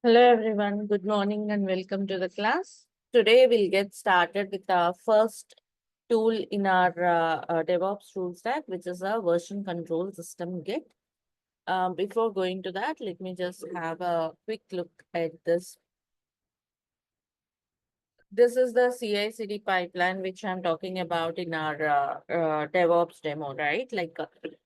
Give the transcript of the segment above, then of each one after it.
Hello everyone, good morning and welcome to the class. Today we'll get started with our first tool in our Devops tool stack, which is a version control system Git. Before going to that, let me just have a quick look at this. This is the CI/CD pipeline which I'm talking about in our DevOps demo, right?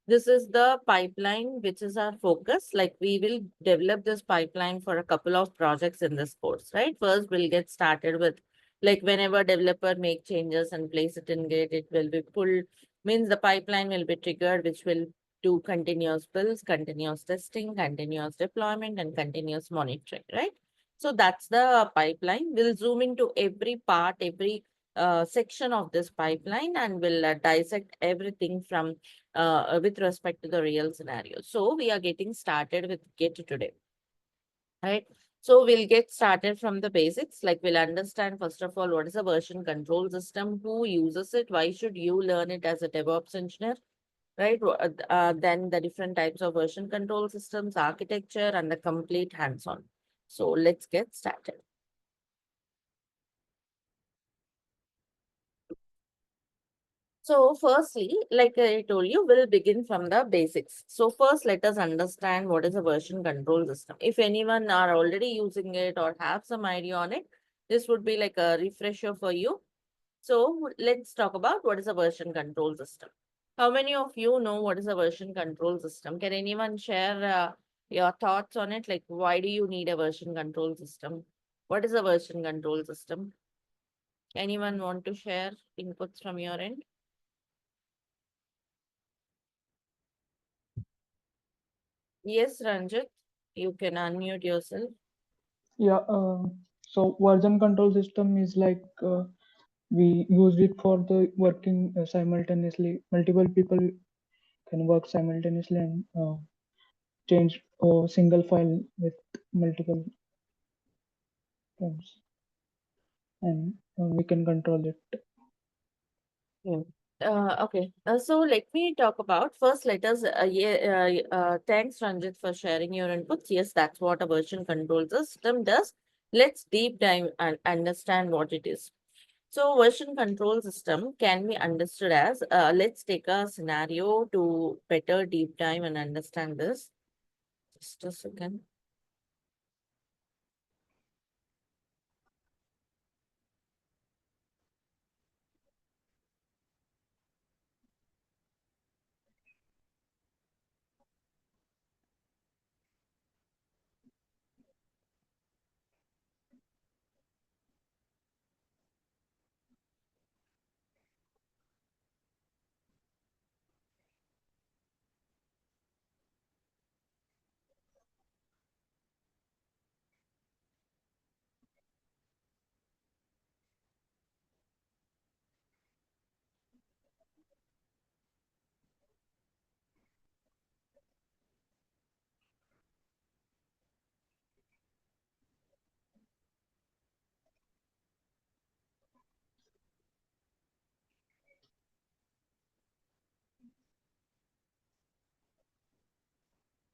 This is the pipeline which is our focus. Like we will develop this pipeline for a couple of projects in this course, right? First, we'll get started with like whenever developer make changes and place it in Git, it will be pulled. Means the pipeline will be triggered, which will do continuous builds, continuous testing, continuous deployment, and continuous monitoring, right? So that's the pipeline. We'll zoom into every part, every section of this pipeline, and we'll dissect everything from with respect to the real scenario. So we are getting started with Git today, right? So we'll get started from the basics. Like we'll understand first of all what is a version control system, who uses it, why should you learn it as a DevOps engineer, right? Then the different types of version control systems, architecture, and the complete hands-on. So let's get started. So firstly, like I told you, we'll begin from the basics. So first, let us understand what is a version control system. If anyone are already using it or have some idea on it, this would be like a refresher for you. So let's talk about what is a version control system. How many of you know what is a version control system? Can anyone share your thoughts on it? Like, why do you need a version control system? What is a version control system? Anyone want to share inputs from your end? Yes, Ranjit, you can unmute yourself. Yeah, so version control system is like we use it for the working simultaneously. Multiple people can work simultaneously and change a single file with multiple times, and we can control it. Hmm. Okay, so let me talk about first. Let us, thanks Ranjit for sharing your inputs. Yes, that's what a version control system does. Let's deep dive and understand what it is. So, version control system can be understood as let's take a scenario to better deep dive and understand this. Just a second.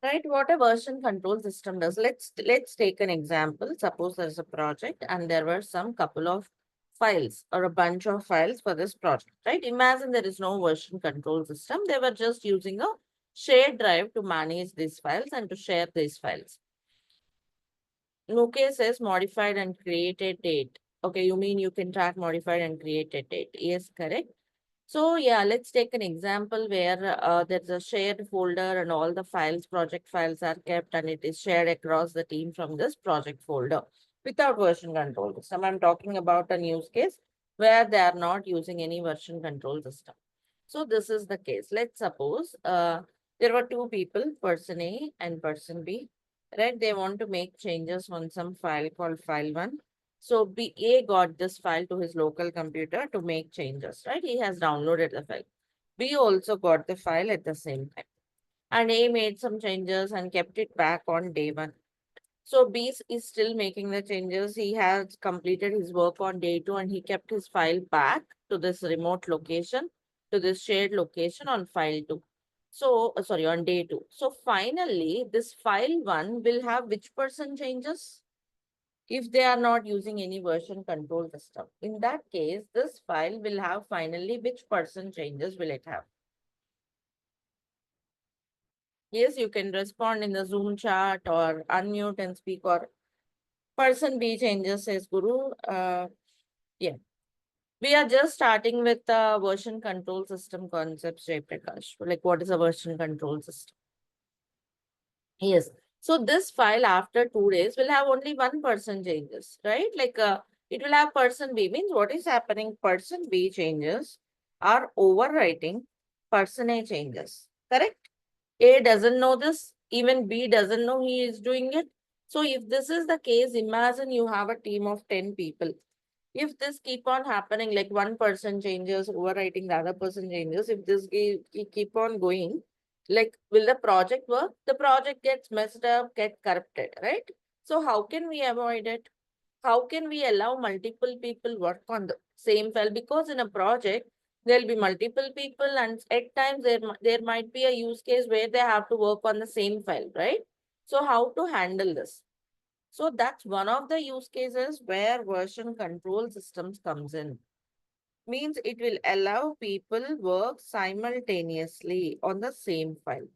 Right, what a version control system does. Let's take an example. Suppose there's a project and there were some couple of files or a bunch of files for this project, right? Imagine there is no version control system. They were just using a shared drive to manage these files and to share these files. Okay says modified and created date. Okay, you mean you can track modified and created date. Yes, correct. So yeah, let's take an example where there's a shared folder and all the files, project files are kept and it is shared across the team from this project folder without version control system. I'm talking about a use case where they are not using any version control system. So this is the case. Let's suppose there were two people, person A and person B, right? They want to make changes on some file called file one. So A got this file to his local computer to make changes, right? He has downloaded the file. B also got the file at the same time. And A made some changes and kept it back on day one. So is still making the changes. He has completed his work on day two and he kept his file back to this remote location, to this shared location on file two. So, sorry, on day two. So finally, this file one will have which person changes? if they are not using any version control system. In that case, this file will have finally which person changes will it have. Yes, you can respond in the Zoom chat or unmute and speak, or person B changes, says Guru. Yeah. We are just starting with the version control system concepts, Jay Prakash. Like, what is a version control system? Yes. So this file after 2 days will have only one person changes, right? Like it will have person B, means what is happening? Person B changes are overwriting person A changes. Correct? A doesn't know this, even B doesn't know he is doing it. So if this is the case, imagine you have a team of 10 people. If this keep on happening, like one person changes, overwriting the other person changes, if this keep on going, like will the project work? The project gets messed up, get corrupted, right? So how can we avoid it? How can we allow multiple people work on the same file? Because in a project, there'll be multiple people, and at times there might be a use case where they have to work on the same file, right? So how to handle this? So that's one of the use cases where version control systems comes in. Means it will allow people work simultaneously on the same file,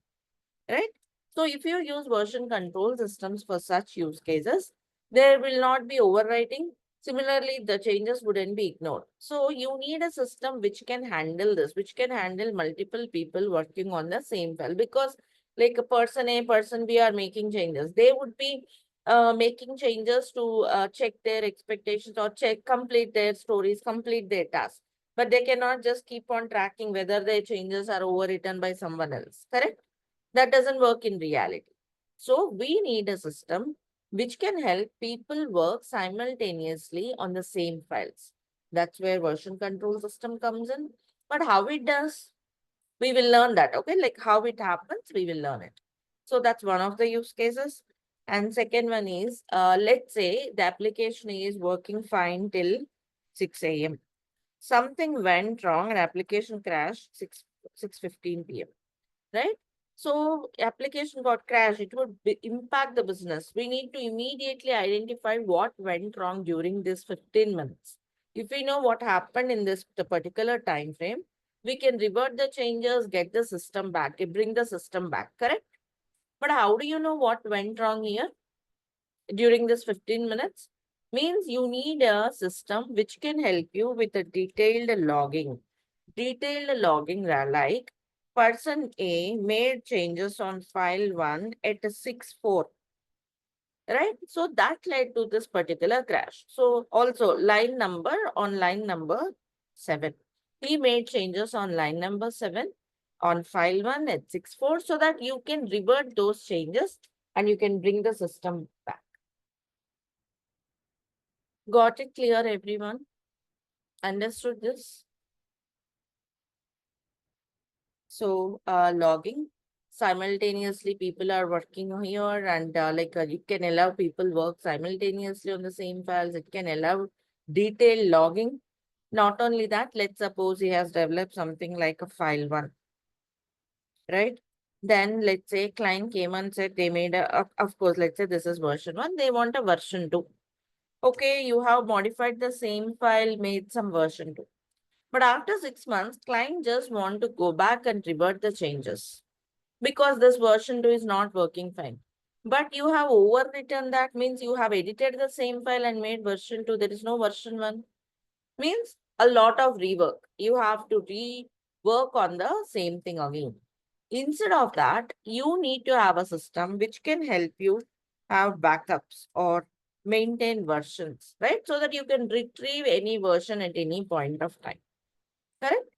right? So if you use version control systems for such use cases, there will not be overwriting. Similarly, the changes wouldn't be ignored. So you need a system which can handle this, which can handle multiple people working on the same file. Because like a person A, person B are making changes. They would be making changes to check their expectations or complete their stories, complete their tasks. But they cannot just keep on tracking whether their changes are overwritten by someone else. Correct? That doesn't work in reality. So we need a system which can help people work simultaneously on the same files. That's where version control system comes in. But how it does, we will learn that. Okay, like how it happens, we will learn it. So that's one of the use cases. And second one is, let's say the application is working fine till 6 a.m. Something went wrong and application crashed 6:15 p.m, right? So application got crashed, it would impact the business. We need to immediately identify what went wrong during this 15 minutes. If we know what happened in this the particular time frame, we can revert the changes, get the system back, bring the system back, correct? But how do you know what went wrong here during this 15 minutes? Means you need a system which can help you with a detailed logging. Detailed logging are like person A made changes on file 1 at 6:04, right? So that led to this particular crash. So also line number 7. He made changes on line number 7 on file 1 at 6:04 so that you can revert those changes and you can bring the system back. Got it clear, everyone? Understood this? So logging, simultaneously people are working here, and it can allow people work simultaneously on the same files. It can allow detailed logging. Not only that, let's suppose he has developed something like a file 1, right? Then let's say client came and said they made of course, let's say this is version 1, they want a version 2. Okay, you have modified the same file, made some version 2. But after 6 months, client just want to go back and revert the changes because this version 2 is not working fine. But you have overwritten, that means you have edited the same file and made version 2. There is no version 1. Means a lot of rework. You have to rework on the same thing again. Instead of that, you need to have a system which can help you have backups or maintain versions, right? So that you can retrieve any version at any point of time. Correct?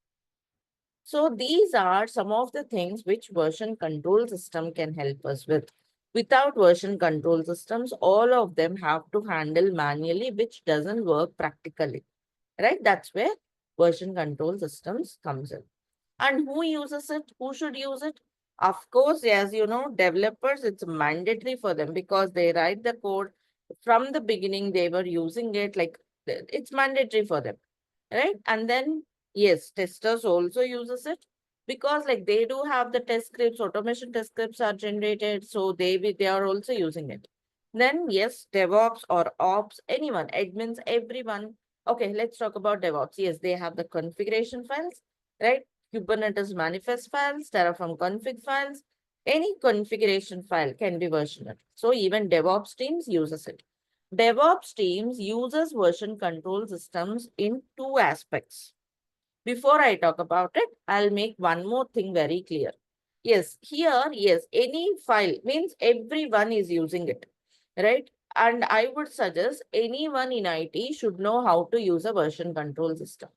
So these are some of the things which version control system can help us with. Without version control systems, all of them have to handle manually, which doesn't work practically, right? That's where version control systems comes in. And who uses it? Who should use it? Of course, as you know, developers, it's mandatory for them because they write the code from the beginning. They were using it, like it's mandatory for them, right? And then yes, testers also uses it because like they do have the test scripts, automation test scripts are generated, so they are also using it. Then yes, DevOps or Ops, anyone, admins, everyone. Okay, let's talk about DevOps. Yes, they have the configuration files, right? Kubernetes manifest files, Terraform config files. Any configuration file can be versioned. So even DevOps teams uses it. DevOps teams uses version control systems in two aspects. Before I talk about it, I'll make one more thing very clear. Yes, here, yes, any file means everyone is using it, right? And I would suggest anyone in IT should know how to use a version control system.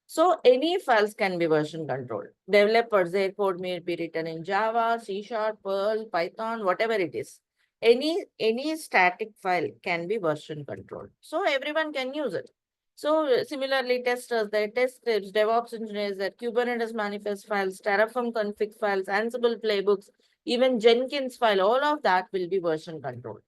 So any files can be version controlled. Developers, their code may be written in Java, C Sharp, Perl, Python, whatever it is. Any static file can be version controlled. So everyone can use it. So similarly, testers, their test scripts, DevOps engineers, their Kubernetes manifest files, Terraform config files, Ansible playbooks, even Jenkins file, all of that will be version controlled,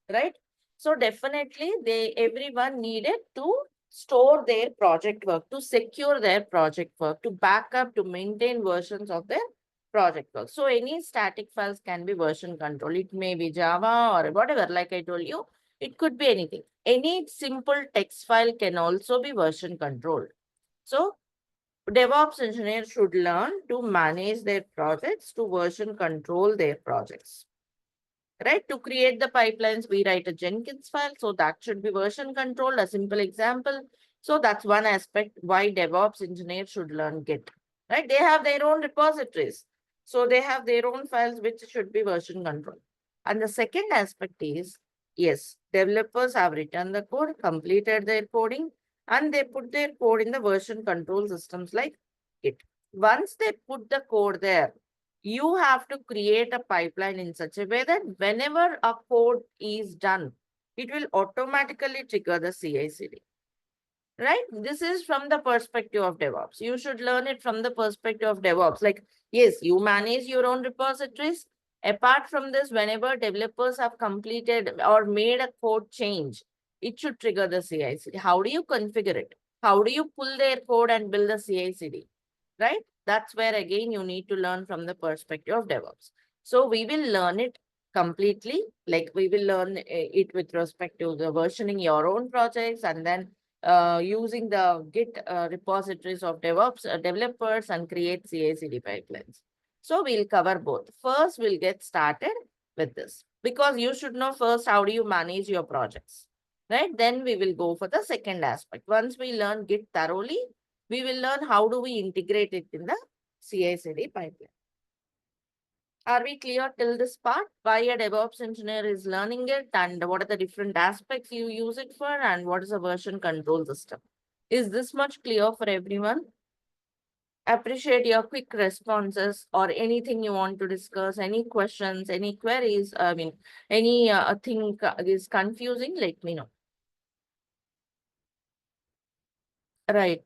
right? So definitely everyone needed to store their project work, to secure their project work, to back up, to maintain versions of their project work. So any static files can be version control. It may be Java or whatever, like I told you, it could be anything. Any simple text file can also be version controlled. So DevOps engineers should learn to manage their projects, to version control their projects, right? To create the pipelines, we write a Jenkins file. So that should be version controlled, a simple example. So that's one aspect why DevOps engineers should learn Git, right? They have their own repositories. So they have their own files which should be version controlled. And the second aspect is, yes, developers have written the code, completed their coding, and they put their code in the version control systems like Git. Once they put the code there, you have to create a pipeline in such a way that whenever a code is done, it will automatically trigger the CI/CD, right? This is from the perspective of DevOps. You should learn it from the perspective of DevOps. Like, yes, you manage your own repositories. Apart from this, whenever developers have completed or made a code change, it should trigger the CI/CD. How do you configure it? How do you pull their code and build the CI/CD? Right? That's where again you need to learn from the perspective of DevOps. So we will learn it completely, like we will learn it with respect to the versioning your own projects, and then using the Git repositories of DevOps developers and create CI/CD pipelines. So we'll cover both. First, we'll get started with this because you should know first how do you manage your projects, right? Then we will go for the second aspect. Once we learn Git thoroughly, we will learn how do we integrate it in the CI/CD pipeline. Are we clear till this part? Why a DevOps engineer is learning it and what are the different aspects you use it for and what is a version control system? Is this much clear for everyone? Appreciate your quick responses or anything you want to discuss, any questions, any queries. I mean, any thing is confusing, let me know. Right.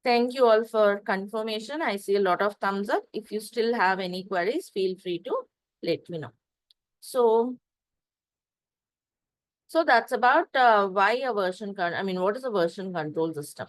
Thank you all for confirmation. I see a lot of thumbs up. If you still have any queries, feel free to let me know. So, so that's about why a I mean, what is a version control system?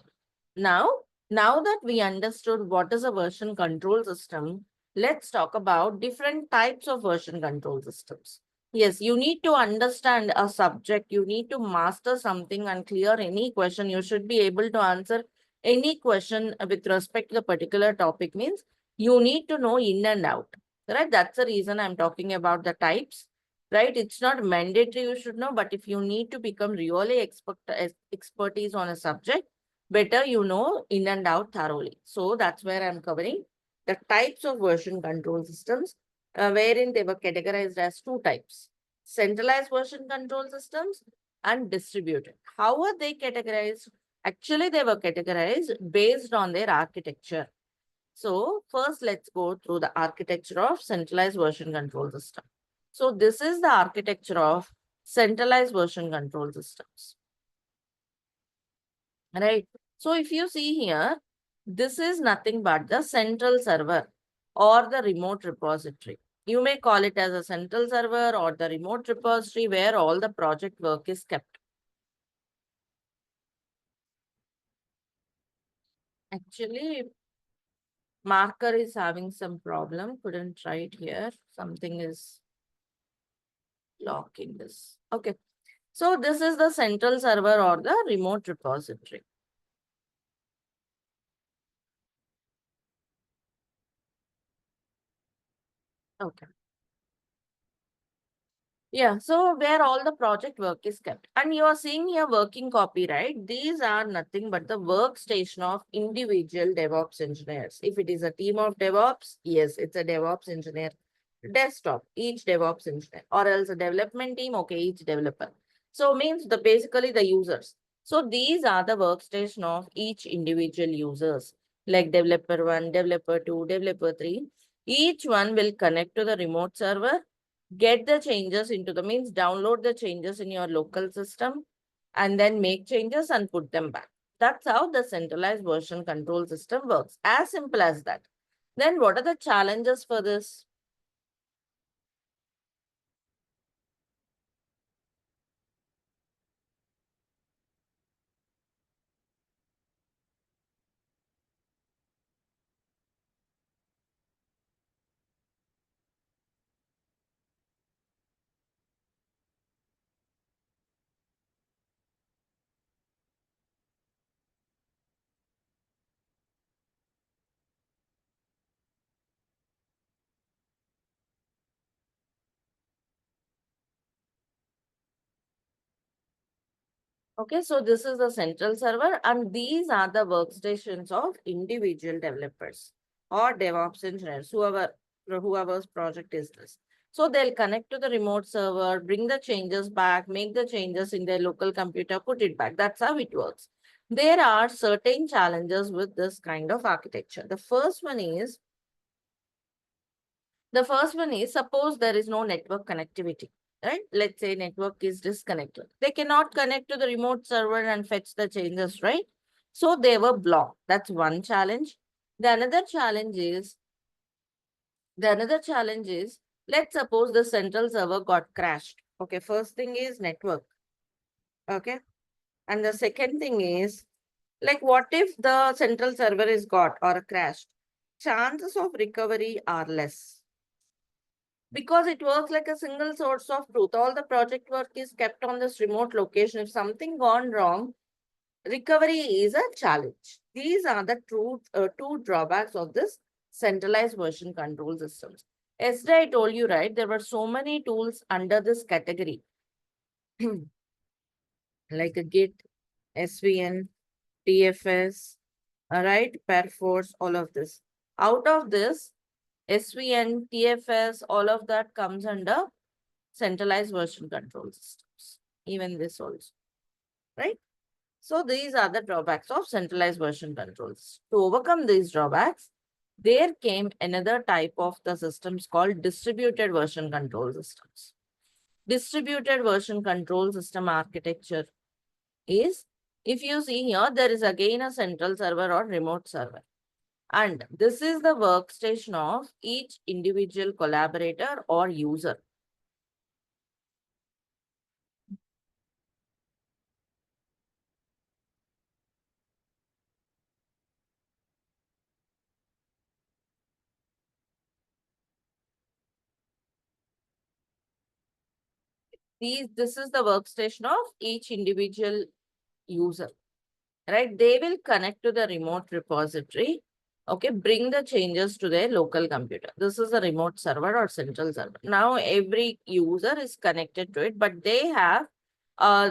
Now, now that we understood what is a version control system, let's talk about different types of version control systems. Yes, you need to understand a subject, you need to master something and clear any question. You should be able to answer any question with respect to the particular topic means you need to know in and out, right? That's the reason I'm talking about the types, right? It's not mandatory you should know, but if you need to become really expertise on a subject, better you know in and out thoroughly. So that's where I'm covering the types of version control systems, wherein they were categorized as two types: centralized version control systems and distributed. How are they categorized? Actually, they were categorized based on their architecture. So first, let's go through the architecture of centralized version control system. So this is the architecture of centralized version control systems, right? So if you see here, this is nothing but the central server or the remote repository. You may call it as a central server or the remote repository where all the project work is kept. Actually, marker is having some problem. Couldn't write here. Something is locking this. Okay. So this is the central server or the remote repository. Okay. Yeah, so where all the project work is kept. And you are seeing here working copy, right? These are nothing but the workstation of individual DevOps engineers. If it is a team of DevOps, yes, it's a DevOps engineer desktop, each DevOps engineer, or else a development team, okay, each developer. So means the basically the users. So these are the workstation of each individual users, like developer one, developer two, developer three. Each one will connect to the remote server, get the changes into the means download the changes in your local system, and then make changes and put them back. That's how the centralized version control system works. As simple as that. Then what are the challenges for this? Okay, so this is the central server, and these are the workstations of individual developers or DevOps engineers, whoever's project is this. So they'll connect to the remote server, bring the changes back, make the changes in their local computer, put it back. That's how it works. There are certain challenges with this kind of architecture. The first one is suppose there is no network connectivity, right? Let's say network is disconnected. They cannot connect to the remote server and fetch the changes, right? So they were blocked. That's one challenge. The another challenge is, the another challenge is, let's suppose the central server got crashed. Okay, first thing is network. Okay. And the second thing is, like what if the central server is got or crashed? Chances of recovery are less, because it works like a single source of truth. All the project work is kept on this remote location. If something gone wrong, recovery is a challenge. These are the two drawbacks of this centralized version control systems. Yesterday I told you, right, there were so many tools under this category, like a Git, SVN, TFS, all right, Perforce, all of this. Out of this, SVN, TFS, all of that comes under centralized version control systems. Even this also, right? So these are the drawbacks of centralized version controls. To overcome these drawbacks, there came another type of the systems called distributed version control systems. Distributed version control system architecture is, if you see here, there is again a central server or remote server. And this is the workstation of each individual collaborator or user. This is the workstation of each individual user, right? They will connect to the remote repository, okay, bring the changes to their local computer. This is a remote server or central server. Now every user is connected to it, but they have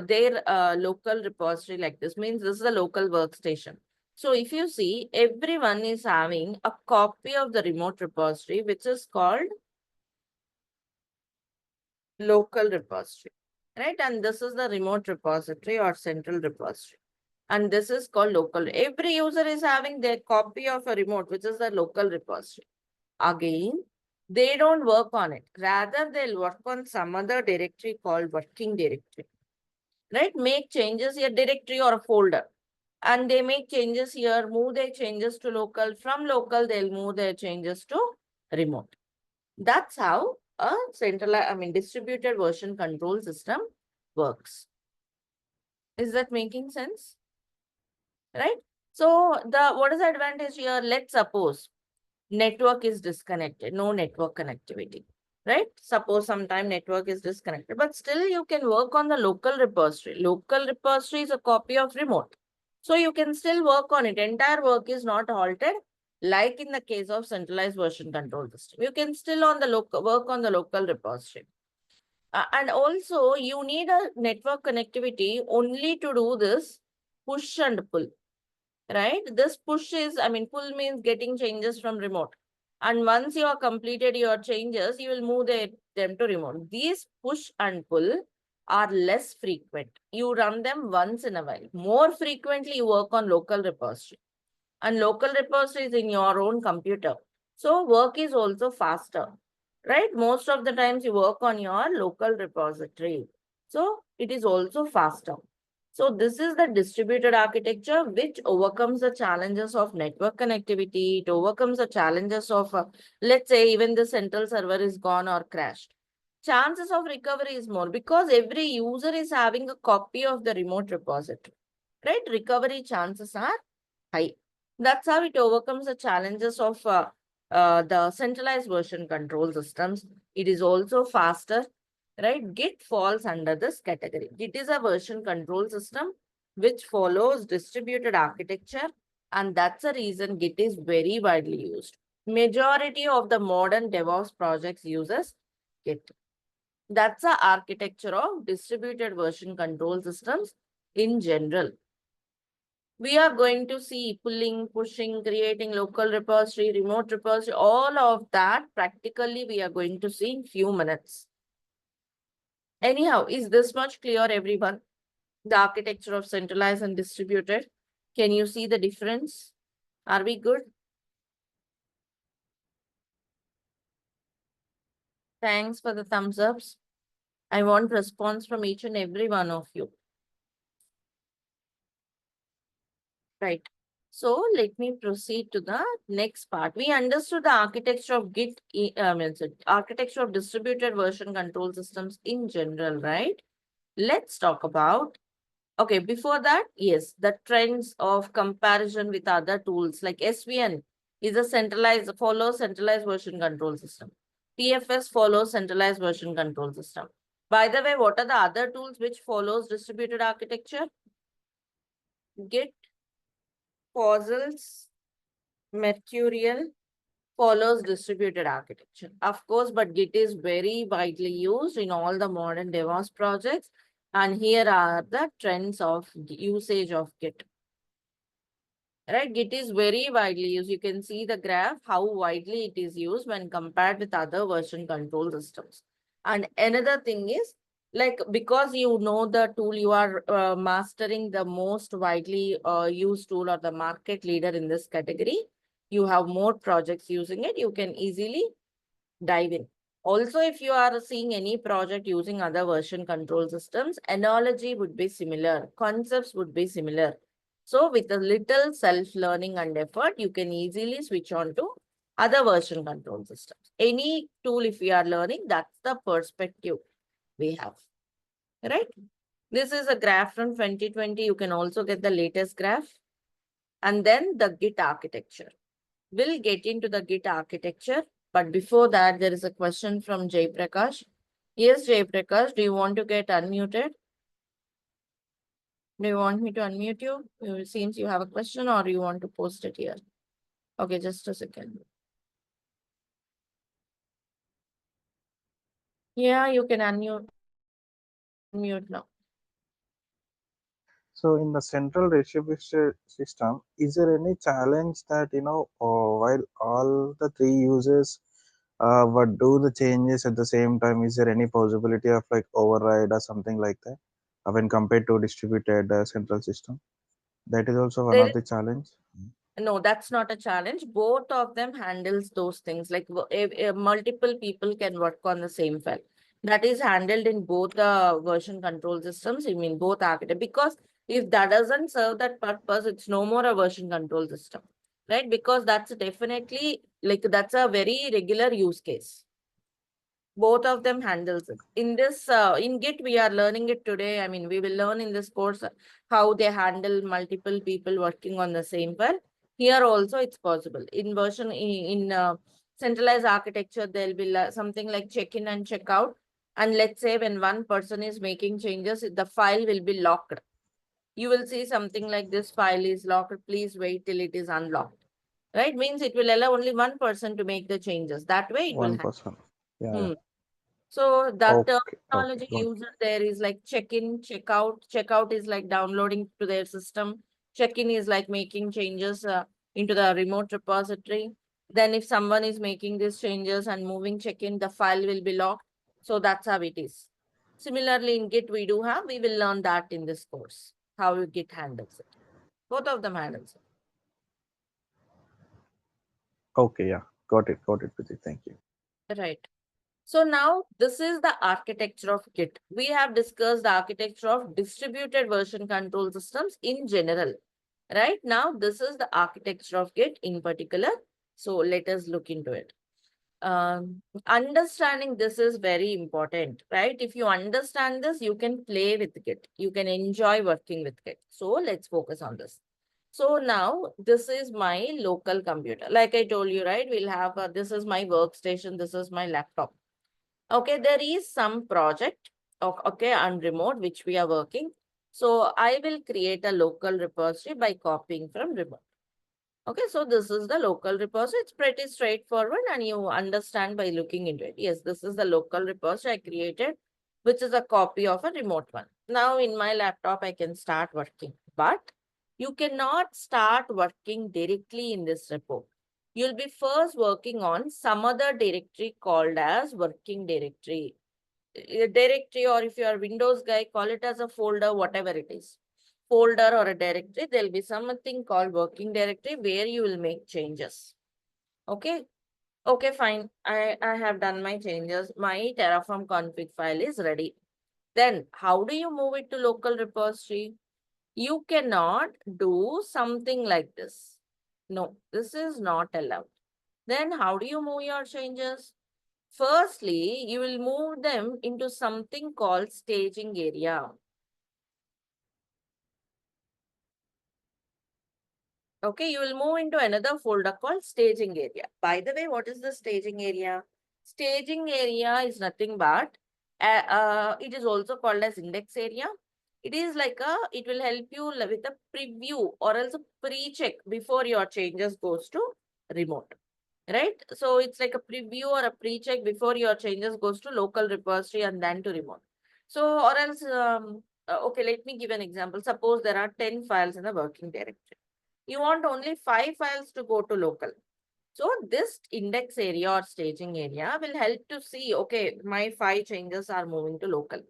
their local repository. Like this means this is a local workstation. So if you see, everyone is having a copy of the remote repository, which is called local repository, right? And this is the remote repository or central repository. And this is called local. Every user is having their copy of a remote, which is the local repository. Again, they don't work on it. Rather, they'll work on some other directory called working directory, right? Make changes in a directory or a folder. And they make changes here, move their changes to local. From local, they'll move their changes to remote. That's how a distributed version control system works. Is that making sense? Right? So what is the advantage here? Let's suppose network is disconnected, no network connectivity. right? Suppose sometime network is disconnected, but still you can work on the local repository. Local repository is a copy of remote. So you can still work on it. Entire work is not halted, like in the case of centralized version control system. You can still on the local work on the local repository. And also you need a network connectivity only to do this push and pull, right? This push is, I mean, pull means getting changes from remote. And once you have completed your changes, you will move them to remote. These push and pull are less frequent. You run them once in a while. More frequently, you work on local repository. And local repository is in your own computer. So work is also faster, right? Most of the times you work on your local repository. So it is also faster. So this is the distributed architecture which overcomes the challenges of network connectivity. It overcomes the challenges of, let's say, even the central server is gone or crashed. Chances of recovery is more because every user is having a copy of the remote repository, right? Recovery chances are high. That's how it overcomes the challenges of the centralized version control systems. It is also faster, right? Git falls under this category. Git is a version control system which follows distributed architecture, and that's the reason Git is very widely used. Majority of the modern DevOps projects uses Git. That's the architecture of distributed version control systems in general. We are going to see pulling, pushing, creating local repository, remote repository, all of that practically we are going to see in few minutes. Anyhow, is this much clear, everyone? The architecture of centralized and distributed. Can you see the difference? Are we good? Thanks for the thumbs ups. I want response from each and every one of you. Right. So let me proceed to the next part. We understood the architecture of Git, architecture of distributed version control systems in general, right? Let's talk about, okay, before that, yes, the trends of comparison with other tools like SVN is a follows centralized version control system. TFS follows centralized version control system. By the way, what are the other tools which follows distributed architecture? Git, Fossils, Mercurial follows distributed architecture. Of course, but Git is very widely used in all the modern DevOps projects. And here are the trends of usage of Git. Right, Git is very widely used. You can see the graph, how widely it is used when compared with other version control systems. And another thing is, like, because you know the tool, you are mastering the most widely used tool or the market leader in this category. You have more projects using it. You can easily dive in. Also, if you are seeing any project using other version control systems, analogy would be similar. Concepts would be similar. So with a little self-learning and effort, you can easily switch on to other version control systems. Any tool, if we are learning, that's the perspective we have, right? This is a graph from 2020. You can also get the latest graph. And then the Git architecture. We'll get into the Git architecture. But before that, there is a question from Jay Prakash. Yes, Jay Prakash, do you want to get unmuted? Do you want me to unmute you? It seems you have a question or you want to post it here. Okay, just a second. Yeah, you can unmute now. So in the central distribution system, is there any challenge that, while all the three users but do the changes at the same time, is there any possibility of like override or something like that when compared to distributed central system? That is also one There of the challenge. No, that's not a challenge. Both of them handles those things. Like multiple people can work on the same file. That is handled in both the version control systems. I mean, both architect. Because if that doesn't serve that purpose, it's no more a version control system, right? Because that's definitely like that's a very regular use case. Both of them handles it. In this, in Git, we are learning it today. I mean, we will learn in this course how they handle multiple people working on the same file. Here also it's possible. In version, in Centralized architecture, there'll be something like check-in and check-out. And let's say when one person is making changes, the file will be locked. You will see something like this file is locked. Please wait till it is unlocked. Right? Means it will allow only one person to make the changes. That way it will One happen. person. Yeah. So that Okay. Okay. terminology Got it. used there is like check-in, check-out. Check-out is like downloading to their system. Check-in is like making changes into the remote repository. Then if someone is making these changes and moving check-in, the file will be locked. So that's how it is. Similarly, in Git, we will learn that in this course, how Git handles it. Both of them handles Okay. Yeah. Got it. Got it, Pratik. Thank you. it. Right. So now this is the architecture of Git. We have discussed the architecture of distributed version control systems in general. Right now, this is the architecture of Git in particular. So let us look into it. Understanding this is very important, right? If you understand this, you can play with Git. You can enjoy working with Git. So let's focus on this. So now this is my local computer. Like I told you, right? We'll have, this is my workstation. This is my laptop. Okay, there is some project, okay, on remote, which we are working. So I will create a local repository by copying from remote. Okay, so this is the local repository. It's pretty straightforward and you understand by looking into it. Yes, this is the local repository I created, which is a copy of a remote one. Now in my laptop, I can start working, but you cannot start working directly in this repo. You'll be first working on some other directory called as working directory. Directory, or if you are Windows guy, call it as a folder, whatever it is. Folder or a directory, there'll be something called working directory where you will make changes. Okay. Okay, fine. I have done my changes. My Terraform config file is ready. Then how do you move it to local repository? You cannot do something like this. No, this is not allowed. Then how do you move your changes? Firstly, you will move them into something called staging area. Okay, you will move into another folder called staging area. By the way, what is the staging area? Staging area is nothing but, it is also called as index area. It is like it will help you with a preview or else a pre-check before your changes goes to remote. Right? So it's like a preview or a pre-check before your changes goes to local repository and then to remote. So, or else, okay, let me give an example. Suppose there are 10 files in the working directory. You want only 5 files to go to local. So this index area or staging area will help to see, okay, my 5 changes are moving to local.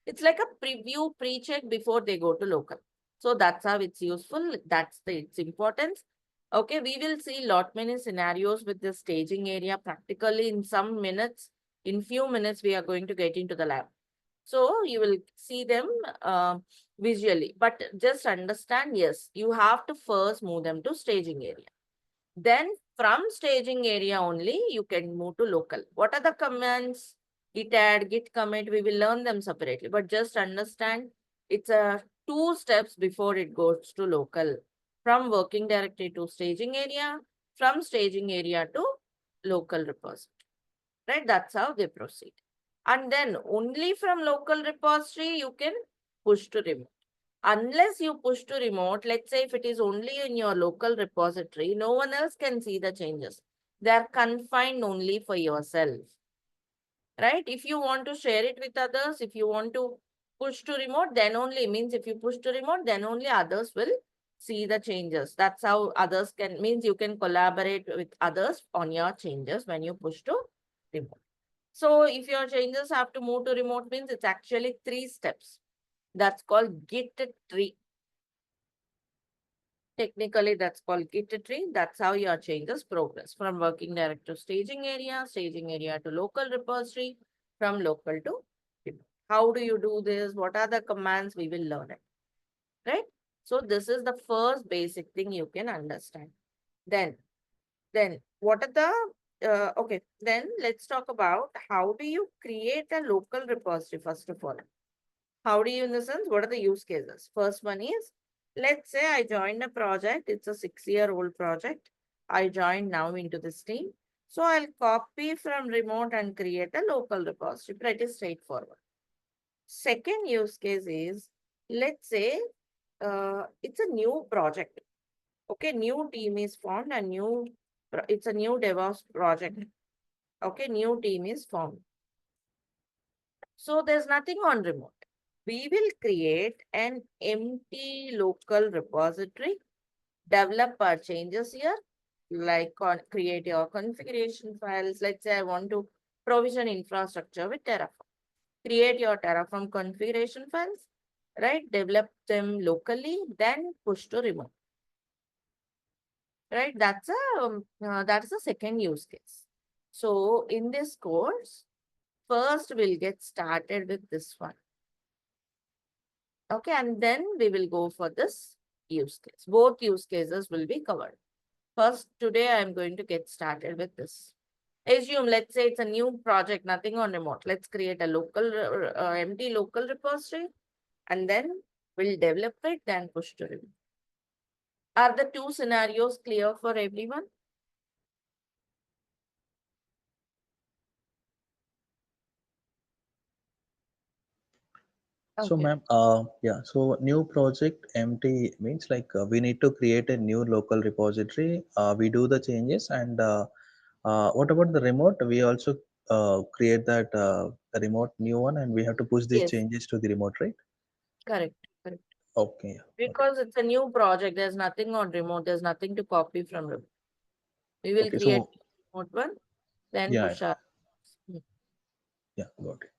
It's like a preview, pre-check before they go to local. So that's how it's useful. That's its importance. Okay, we will see lot many scenarios with the staging area practically in some minutes. In few minutes, we are going to get into the lab. So you will see them visually. But just understand, yes, you have to first move them to staging area. Then from staging area only, you can move to local. What are the commands? Git add, git commit, we will learn them separately. But just understand, it's a 2 steps before it goes to local. From working directory to staging area, from staging area to local repository. Right? That's how they proceed. And then only from local repository, you can push to remote. Unless you push to remote, let's say if it is only in your local repository, no one else can see the changes. They are confined only for yourself. Right? If you want to share it with others, if you want to push to remote, then only means if you push to remote, then only others will see the changes. That's how others can, means you can collaborate with others on your changes when you push to remote. So if your changes have to move to remote means it's actually 3 steps. That's called Git tree. Technically, that's called Git tree. That's how your changes progress from working directory to staging area to local repository, from local to remote. How do you do this? What are the commands? We will learn it. Right? So this is the first basic thing you can understand. Then what are the okay, then let's talk about how do you create a local repository first of all. How do you, in the sense, what are the use cases? First one is, let's say I joined a project. It's a 6-year-old project. I joined now into this team. So I'll copy from remote and create a local repository. Pretty straightforward. Second use case is, let's say it's a new project. Okay, new team is formed and it's a new DevOps project. Okay, new team is formed. So there's nothing on remote. We will create an empty local repository, develop our changes here, like create your configuration files. Let's say I want to provision infrastructure with Terraform. Create your Terraform configuration files, right? Develop them locally, then push to remote. Right? That's a second use case. So in this course, first we'll get started with this one. Okay, and then we will go for this use case. Both use cases will be covered. First, today I'm going to get started with this. Assume, let's say it's a new project, nothing on remote. Let's create a local, empty local repository, and then we'll develop it, then push to remote. Are the two scenarios clear for everyone? So, Okay. ma'am, yeah, so new project empty means like we need to create a new local repository. We do the changes, and what about the remote? We also create that remote new one, and we have to push these Yes, changes to the remote, right? correct. Correct. Okay, yeah, got it. Because it's a new project, there's nothing on remote, there's nothing to copy from remote. We will Okay, create so remote one, then yeah, push our. Hmm. yeah, got it.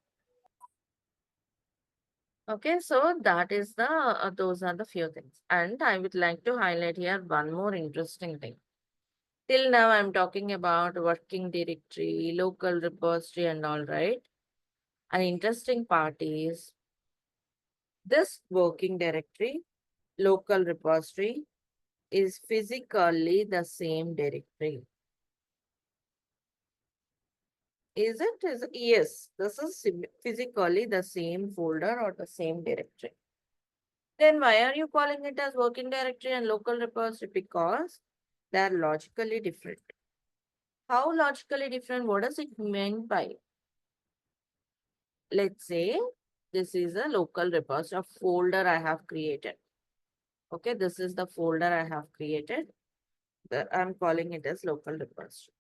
Okay, so that is those are the few things. And I would like to highlight here one more interesting thing. Till now, I'm talking about working directory, local repository, and all, right? An interesting part is this working directory, local repository is physically the same directory. Is it? Yes, this is physically the same folder or the same directory. Then why are you calling it as working directory and local repository? Because they are logically different. How logically different? What does it mean by? Let's say this is a local repository, a folder I have created. Okay, this is the folder I have created. I'm calling it as local repository.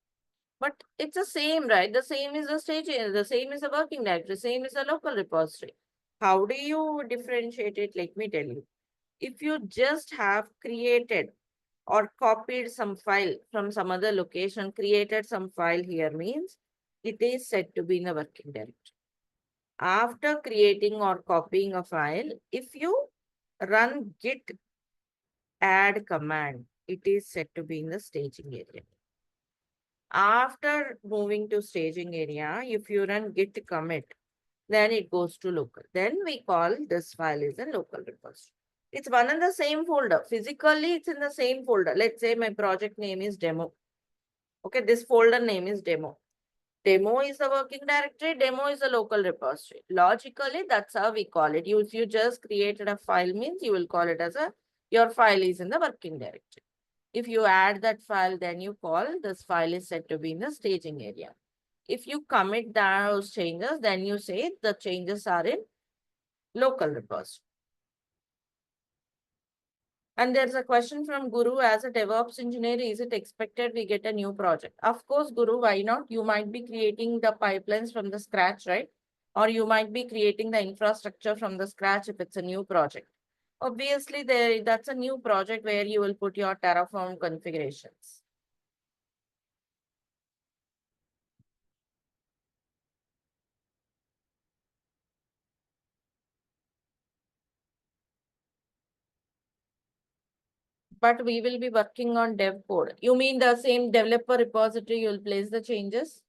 But it's the same, right? The same is the staging, the same is the working directory, same is the local repository. How do you differentiate it? Let me tell you. If you just have created or copied some file from some other location, created some file here means it is said to be in the working directory. After creating or copying a file, if you run git add command, it is said to be in the staging area. After moving to staging area, if you run git commit, then it goes to local. Then we call this file is a local repository. It's one and the same folder. Physically, it's in the same folder. Let's say my project name is demo. Okay, this folder name is demo. Demo is the working directory. Demo is a local repository. Logically, that's how we call it. If you just created a file means you will call it as your file is in the working directory. If you add that file, then you call this file is said to be in the staging area. If you commit those changes, then you say the changes are in local repository. And there's a question from Guru, as a DevOps engineer, is it expected we get a new project? Of course, Guru, why not? You might be creating the pipelines from the scratch, right? Or you might be creating the infrastructure from the scratch if it's a new project. Obviously, that's a new project where you will put your Terraform configurations. But we will be working on dev code. You mean the same developer repository you'll place the changes?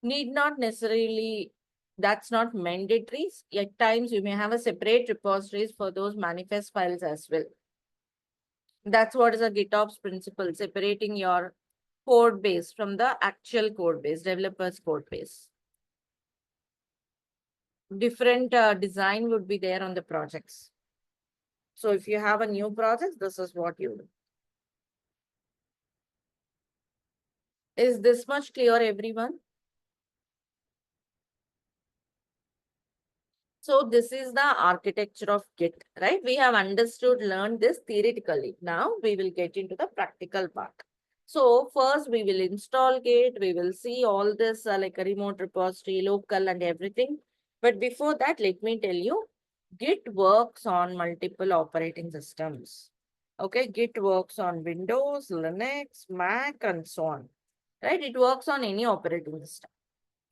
Need not necessarily, that's not mandatory. At times you may have a separate repositories for those manifest files as well. That's what is a GitOps principle, separating your code base from the actual code base, developer's code base. Different design would be there on the projects. So if you have a new project, this is what you do. Is this much clear, everyone? So this is the architecture of Git, right? We have understood, learned this theoretically. Now we will get into the practical part. So first we will install Git. We will see all this like a remote repository, local and everything. But before that, let me tell you, Git works on multiple operating systems. Okay, Git works on Windows, Linux, Mac, and so on. Right? It works on any operating system.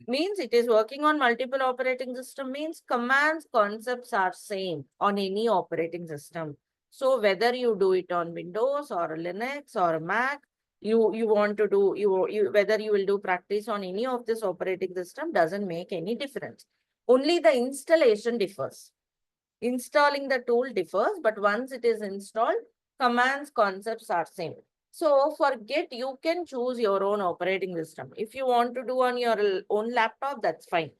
Means it is working on multiple operating system, means commands concepts are same on any operating system. So whether you do it on Windows or Linux or Mac, you want to do you whether you will do practice on any of this operating system doesn't make any difference. Only the installation differs. Installing the tool differs, but once it is installed, commands concepts are same. So for Git, you can choose your own operating system. If you want to do on your own laptop, that's fine.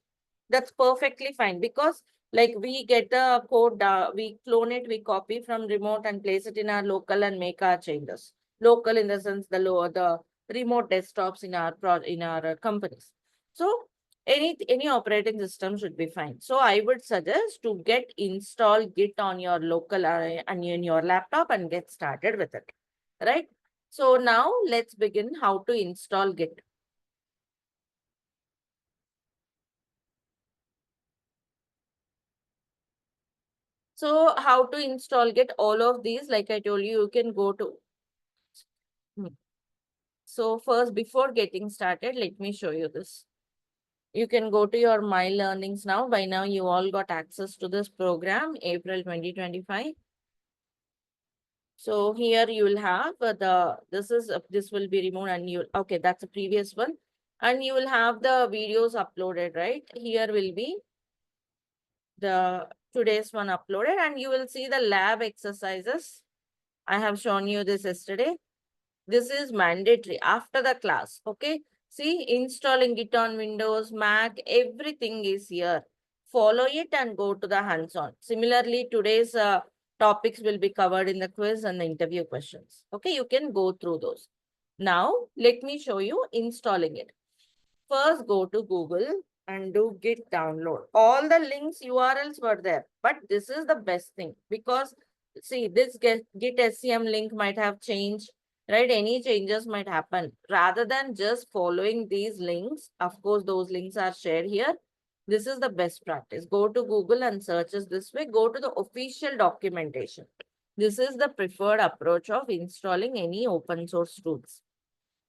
That's perfectly fine, because like we get the code, we clone it, we copy from remote and place it in our local and make our changes. Local in the sense the remote desktops in our in our companies. So any operating system should be fine. So I would suggest to get install Git on your local and in your laptop and get started with it, right? So now let's begin how to install Git. So how to install Git, all of these, like I told you, you can go to. So first, before getting started, let me show you this. You can go to your My Learnings now. By now, you all got access to this program, April 2025. So here you will have this will be removed and okay, that's a previous one. And you will have the videos uploaded, right? Here will be the today's one uploaded, and you will see the lab exercises. I have shown you this yesterday. This is mandatory after the class. Okay. See, installing it on Windows, Mac, everything is here. Follow it and go to the hands-on. Similarly, today's topics will be covered in the quiz and the interview questions. Okay, you can go through those. Now, let me show you installing it. First, go to Google and do Git download. All the links, URLs were there, but this is the best thing, because see, this Git SCM link might have changed, right? Any changes might happen. Rather than just following these links, of course, those links are shared here. This is the best practice. Go to Google and searches this way. Go to the official documentation. This is the preferred approach of installing any open source tools.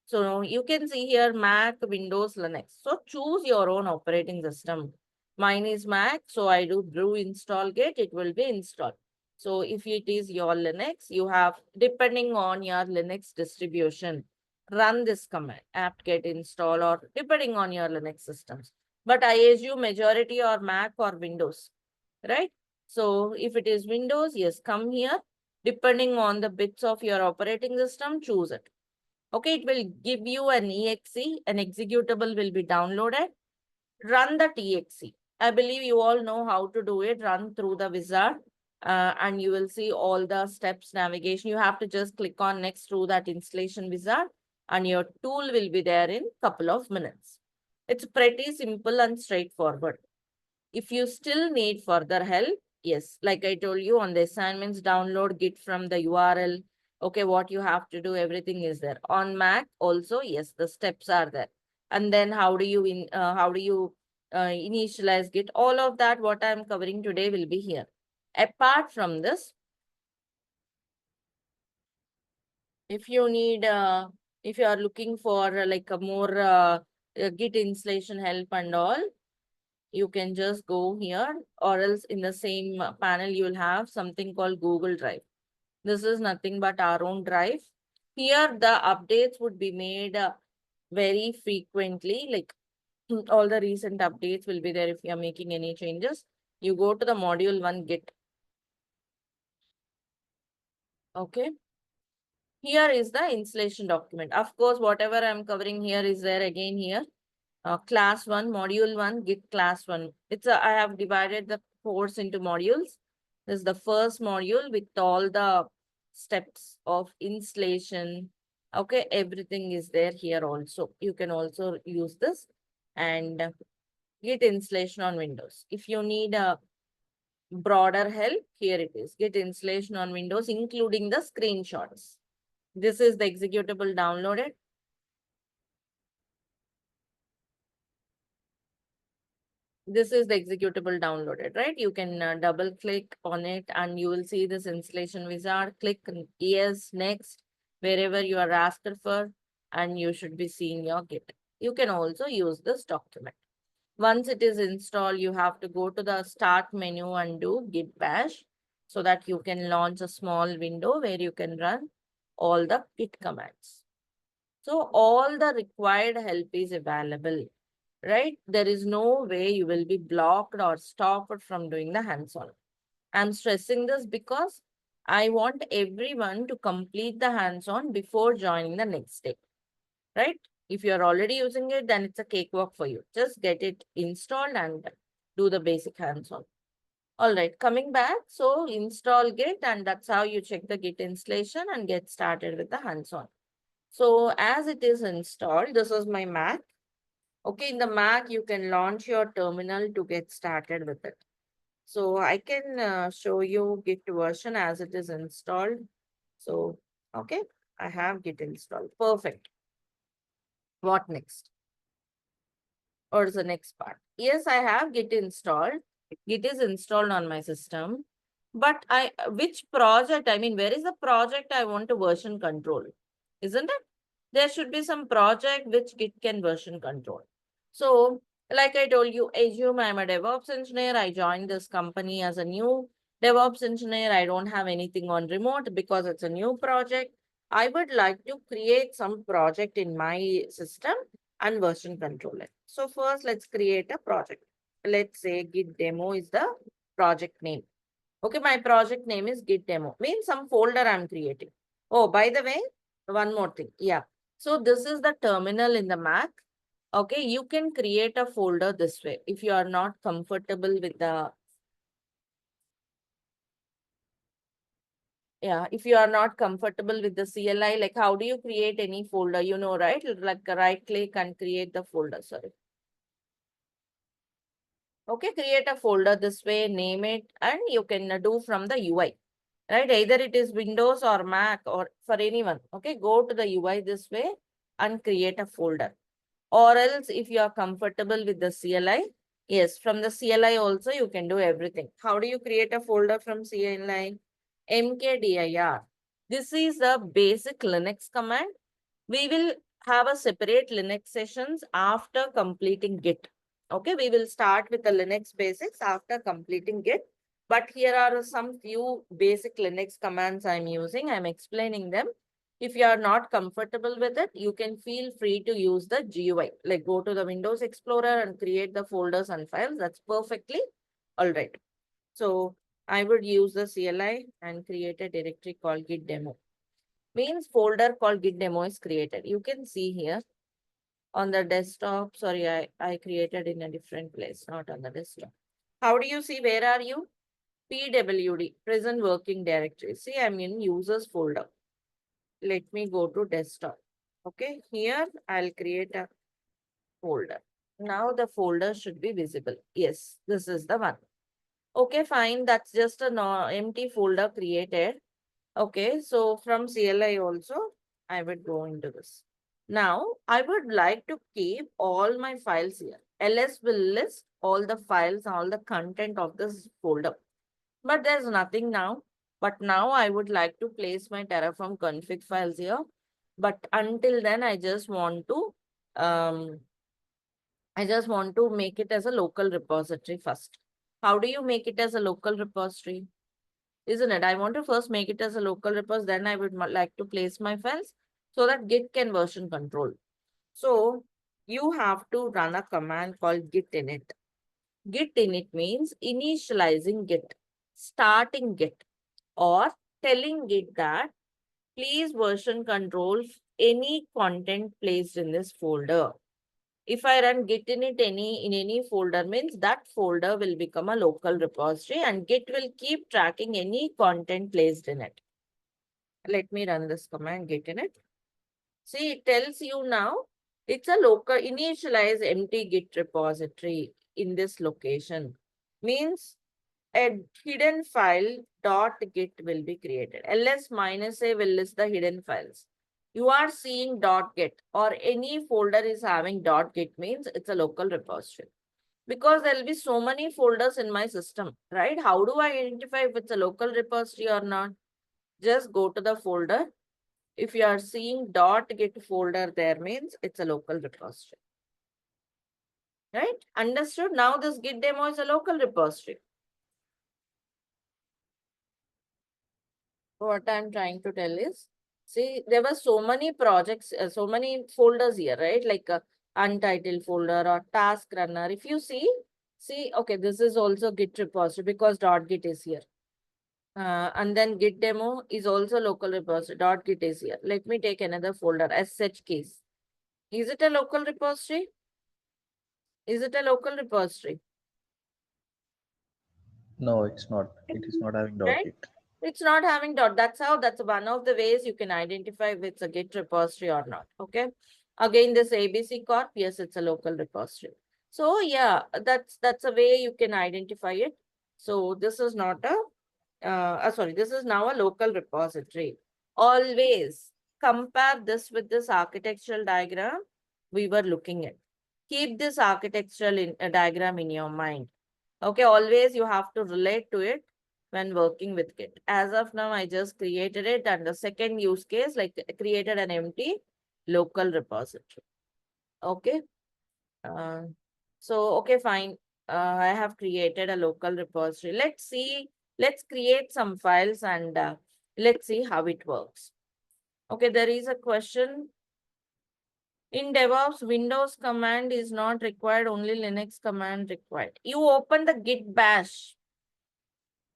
So you can see here Mac, Windows, Linux. So choose your own operating system. Mine is Mac, so I do install Git, it will be installed. So if it is your Linux, you have, depending on your Linux distribution, run this command, apt-get install, or depending on your Linux systems. But I assume majority are Mac or Windows, right? So if it is Windows, yes, come here. Depending on the bits of your operating system, choose it. Okay, it will give you an exe, an executable will be downloaded. Run the exe. I believe you all know how to do it. Run through the wizard and you will see all the steps navigation. You have to just click on next through that installation wizard and your tool will be there in couple of minutes. It's pretty simple and straightforward. If you still need further help, yes, like I told you on the assignments, download Git from the URL. Okay, what you have to do, everything is there. On Mac also, yes, the steps are there. And then how do you initialize Git? All of that, what I'm covering today will be here. Apart from this, if you need, if you are looking for like a more Git installation help and all, you can just go here, or else in the same panel, you will have something called Google Drive. This is nothing but our own drive. Here, the updates would be made very frequently, like all the recent updates will be there if you are making any changes. You go to the module 1 Git. Okay. Here is the installation document. Of course, whatever I'm covering here is there again here. Class 1, module 1, Git class 1. I have divided the course into modules. This is the first module with all the steps of installation Okay, everything is there here also. You can also use this and Git installation on Windows. If you need a broader help, here it is. Git installation on Windows, including the screenshots. This is the executable downloaded. This is the executable downloaded, right? You can double click on it and you will see this installation wizard. Click yes, next, wherever you are asked for, and you should be seeing your Git. You can also use this document. Once it is installed, you have to go to the start menu and do git bash so that you can launch a small window where you can run all the git commands. So all the required help is available, right? There is no way you will be blocked or stopped from doing the hands-on. I'm stressing this because I want everyone to complete the hands-on before joining the next day, right? If you're already using it, then it's a cakewalk for you. Just get it installed and do the basic hands-on. All right, coming back. So install Git, and that's how you check the Git installation and get started with the hands-on. So as it is installed, this is my Mac. Okay, in the Mac, you can launch your terminal to get started with it. So I can show you Git version as it is installed. So, okay, I have Git installed. Perfect. What next? Or is the next part? Yes, I have Git installed. Git is installed on my system. But which project? I mean, where is the project I want to version control? Isn't it? There should be some project which Git can version control. So, like I told you, assume I'm a DevOps engineer. I joined this company as a new DevOps engineer. I don't have anything on remote because it's a new project. I would like to create some project in my system and version control it. So first, let's create a project. Let's say Git demo is the project name. Okay, my project name is Git demo. Means some folder I'm creating. Oh, by the way, one more thing. Yeah. So this is the terminal in the Mac. Okay, you can create a folder this way if you are not comfortable with the if you are not comfortable with the CLI, like how do you create any folder? You know, right? Like right click and create the folder. Sorry. Okay, create a folder this way, name it, and you can do from the UI, right? Either it is Windows or Mac or for anyone. Okay, go to the UI this way and create a folder. Or else if you are comfortable with the CLI, yes, from the CLI also you can do everything. How do you create a folder from CLI? mkdir. This is a basic Linux command. We will have a separate Linux sessions after completing Git. Okay, we will start with the Linux basics after completing Git. But here are some few basic Linux commands I'm using. I'm explaining them. If you are not comfortable with it, you can feel free to use the GUI. Like go to the Windows Explorer and create the folders and files. That's perfectly all right. So I would use the CLI and create a directory called Git demo. Means folder called Git demo is created. You can see here on the desktop. Sorry, I created in a different place, not on the desktop. How do you see? Where are you? PWD, present working directory. See, I'm in users folder. Let me go to desktop. Okay, here I'll create a folder. Now the folder should be visible. Yes, this is the one. Okay, fine. That's just a empty folder created. Okay, so from CLI also, I would go into this. Now, I would like to keep all my files here. LS will list all the files, all the content of this folder. But there's nothing now. But now I would like to place my Terraform config files here. But until then, I just want to make it as a local repository first. How do you make it as a local repository? Isn't it? I want to first make it as a local repository, then I would like to place my files so that Git can version control. So you have to run a command called git init. Git init means initializing Git, starting Git, or telling Git that please version control any content placed in this folder. If I run git init in any folder means that folder will become a local repository and Git will keep tracking any content placed in it. Let me run this command git init. See, it tells you now it's a local initialize empty Git repository in this location. Means a hidden file .git will be created. ls -a will list the hidden files. You are seeing .git or any folder is having .git means it's a local repository. Because there will be so many folders in my system, right? How do I identify if it's a local repository or not? Just go to the folder. If you are seeing .git folder there means it's a local repository. Right? Understood? Now this Git demo is a local repository. What I'm trying to tell is, see, there were so many projects, so many folders here, right? Like a untitled folder or task runner. If you see, okay, this is also Git repository because .git is here. And then Git demo is also local repository. .git is here. Let me take another folder, sh case. Is it a local repository? Is it a local repository? No, it's not. It is not having Right? .git. It's not having dot. That's one of the ways you can identify if it's a Git repository or not. Okay. Again, this ABC Corp, yes, it's a local repository. So yeah, that's a way you can identify it. So this is not a sorry, this is now a local repository. Always compare this with this architectural diagram we were looking at. Keep this architectural diagram in your mind. Okay, always you have to relate to it when working with Git. As of now, I just created it and the second use case, like created an empty local repository. Okay. Uh, okay, fine. I have created a local repository. Let's create some files and let's see how it works. Okay, there is a question. In DevOps, Windows command is not required, only Linux command required. You open the Git bash.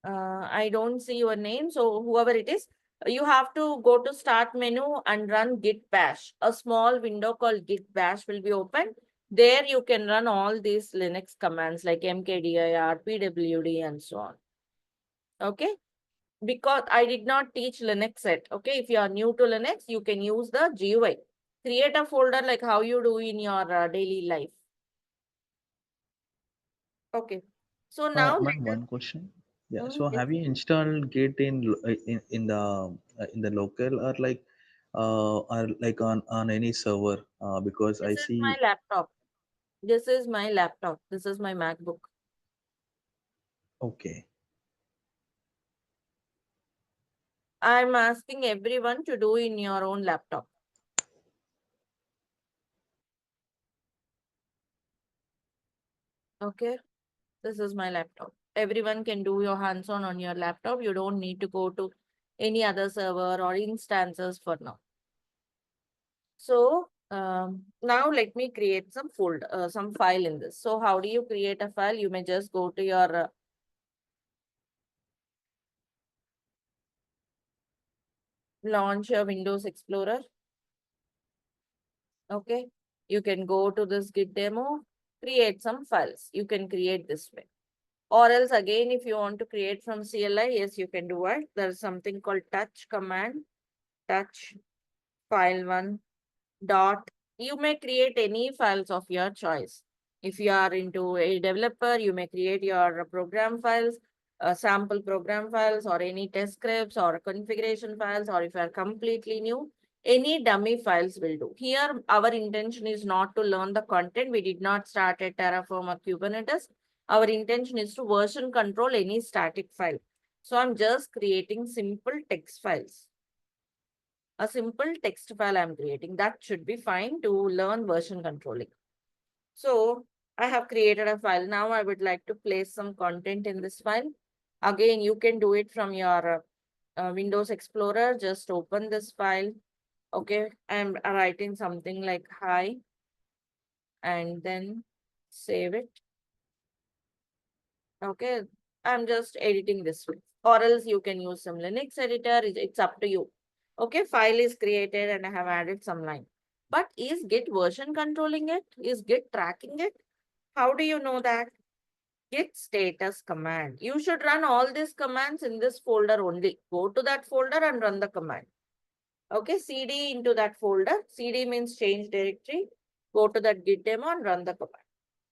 I don't see your name. So whoever it is, you have to go to start menu and run git bash. A small window called git bash will be open. There you can run all these Linux commands like mkdir, pwd and so on. Okay. Because I did not teach Linux yet. Okay. If you are new to Linux, you can use the GUI. Create a folder like how you do in your daily life. Okay. So now Ma'am, one question. Yeah. So yes, have you installed Git in the local or like on any server? Because this I is my see. laptop. This is my laptop. This is my MacBook. Okay. I'm asking everyone to do in your own laptop. Okay. This is my laptop. Everyone can do your hands-on on your laptop. You don't need to go to any other server or instances for now. So now let me create some folder, some file in this. So how do you create a file? You may just go to your launch your Windows Explorer. Okay. You can go to this Git demo, create some files. You can create this way. Or else again, if you want to create from CLI, yes, you can do it. There's something called touch command, touch file one dot. You may create any files of your choice. If you are into a developer, you may create your program files, sample program files, or any test scripts or configuration files, or if you are completely new, any dummy files will do. Here, our intention is not to learn the content. We did not start at Terraform or Kubernetes. Our intention is to version control any static file. So I'm just creating simple text files. A simple text file I'm creating. That should be fine to learn version controlling. So I have created a file. Now I would like to place some content in this file. Again, you can do it from your Windows Explorer. Just open this file. Okay, I'm writing something like hi and then save it. Okay, I'm just editing this one. Or else you can use some Linux editor. It's up to you. Okay, file is created and I have added some line. But is Git version controlling it? Is Git tracking it? How do you know that? Git status command. You should run all these commands in this folder only. Go to that folder and run the command. Okay, CD into that folder. CD means change directory. Go to that git demo and run the command.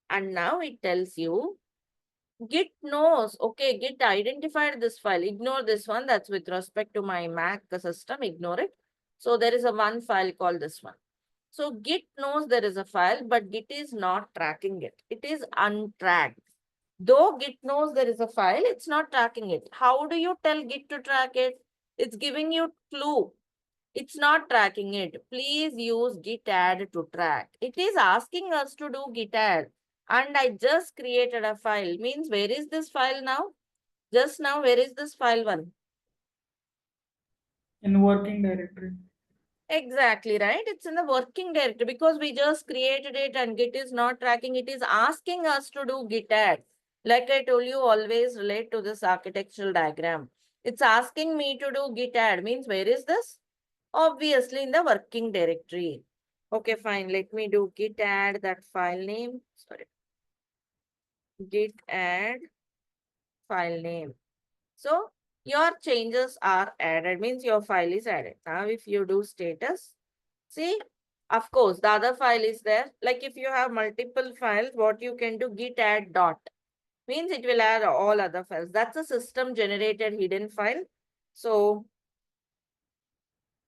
And now it tells you Git knows, okay, Git identified this file. Ignore this one. That's with respect to my Mac system. Ignore it. So there is a one file called this one. So Git knows there is a file, but Git is not tracking it. It is untracked. Though Git knows there is a file, it's not tracking it. How do you tell Git to track it? It's giving you clue. It's not tracking it. Please use git add to track. It is asking us to do git add. And I just created a file. Means where is this file now? Just now, where is this file one? In working directory. Exactly, right? It's in the working directory because we just created it and Git is not tracking. It is asking us to do git add. Like I told you, always relate to this architectural diagram. It's asking me to do git add. Means where is this? Obviously in the working directory. Okay, fine. Let me do git add that file name. Sorry. Git add file name. So your changes are added, means your file is added. Now, if you do status, see, of course, the other file is there. Like if you have multiple files, what you can do, git add dot, means it will add all other files. That's a system generated hidden file. So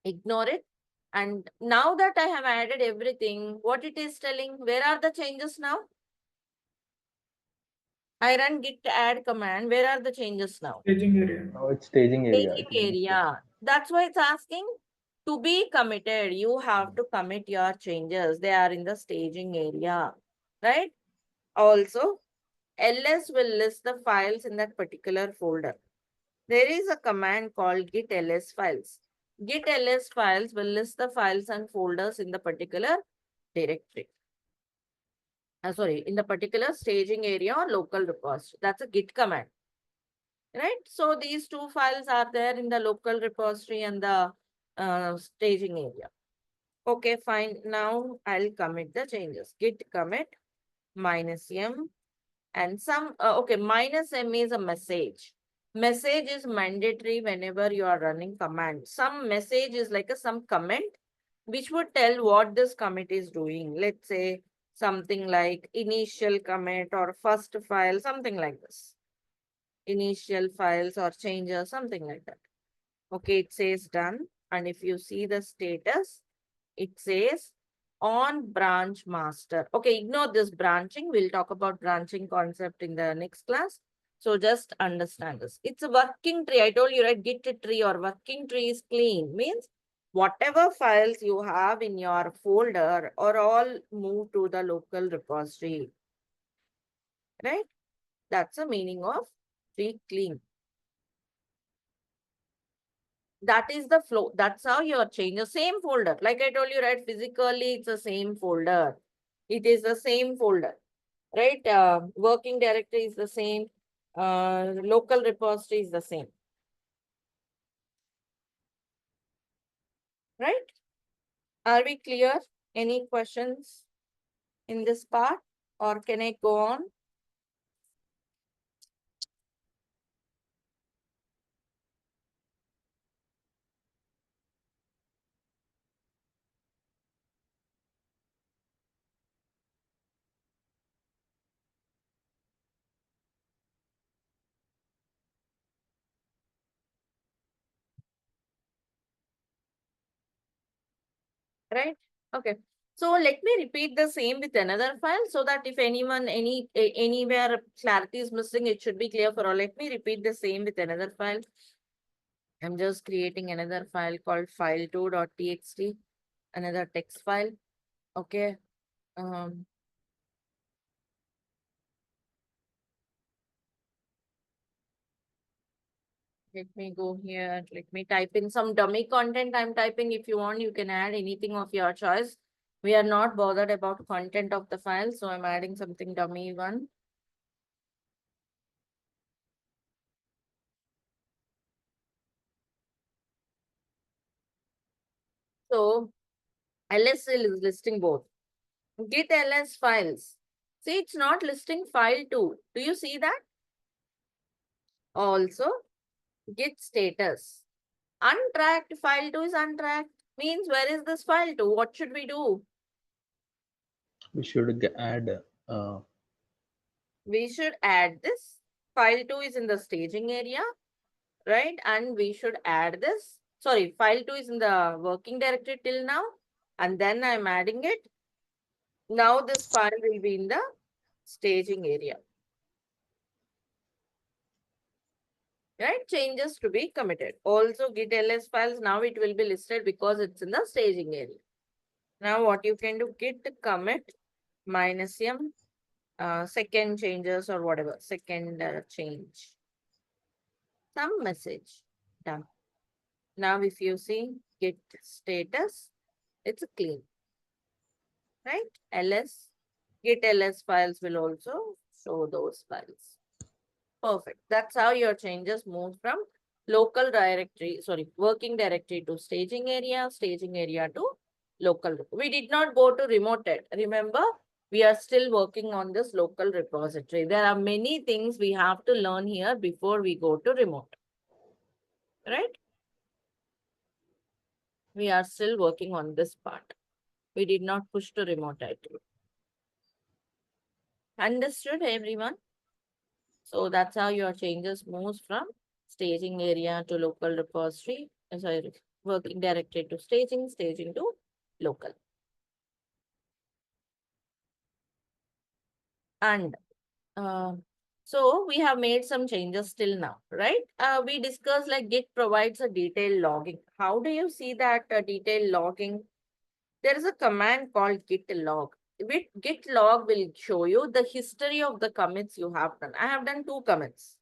ignore it. And now that I have added everything, what it is telling, where are the changes now? I run git add command. Where are the changes now? Staging area. Now it's staging area. Staging It is in staging. area. That's why it's asking to be committed. You have to commit your changes. They are in the staging area, right? Also, ls will list the files in that particular folder. There is a command called git ls files. Git ls files will list the files and folders in the particular directory. Sorry, in the particular staging area or local repository. That's a git command, right? So these two files are there in the local repository and the staging area. Okay, fine. Now I'll commit the changes. Git commit -m and some, okay, -m is a message. Message is mandatory whenever you are running command. Some message is like some comment which would tell what this commit is doing. Let's say something like initial commit or first file, something like this. Initial files or changes, something like that. Okay, it says done. And if you see the status, it says on branch master. Okay, ignore this branching. We'll talk about branching concept in the next class. So just understand this. It's a working tree. I told you, right? Git tree or working tree is clean. Means whatever files you have in your folder are all moved to the local repository. Right? That's the meaning of tree clean. That is the flow. That's how your change. The same folder. Like I told you, right? Physically, it's the same folder. It is the same folder, right? Working directory is the same. Local repository is the same. Right? Are we clear? Any questions in this part? Or can I go on? Right? Okay. So let me repeat the same with another file so that if anyone, anywhere clarity is missing, it should be clear for all. Let me repeat the same with another file. I'm just creating another file called file2.txt, another text file. Okay. Um, Let me go here. Let me type in some dummy content I'm typing. If you want, you can add anything of your choice. We are not bothered about content of the file, so I'm adding something dummy one. So ls is listing both. Git ls files. See, it's not listing file2. Do you see that? Also, git status. Untracked file2 is untracked. Means where is this file to? What should we do? We should add We should add this. File 2 is in the staging area, right? And we should add this. Sorry, file 2 is in the working directory till now. And then I'm adding it. Now this file will be in the staging area. Right? Changes to be committed. Also git ls files, now it will be listed because it's in the staging area. Now what you can do, git commit -m second changes or whatever, second change. Some message. Done. Now if you see git status, it's clean. Right? ls, git ls files will also show those files. Perfect. That's how your changes move from local directory, sorry, working directory to staging area to local. We did not go to remote yet. Remember, we are still working on this local repository. There are many things we have to learn here before we go to remote. Right? We are still working on this part. We did not push to remote yet. Understood, everyone? So that's how your changes moves from staging area to local repository, sorry, working directory to staging, staging to local. And so we have made some changes till now, right? We discussed like Git provides a detailed logging. How do you see that detailed logging? There is a command called git log. Git log will show you the history of the commits you have done. I have done 2 commits.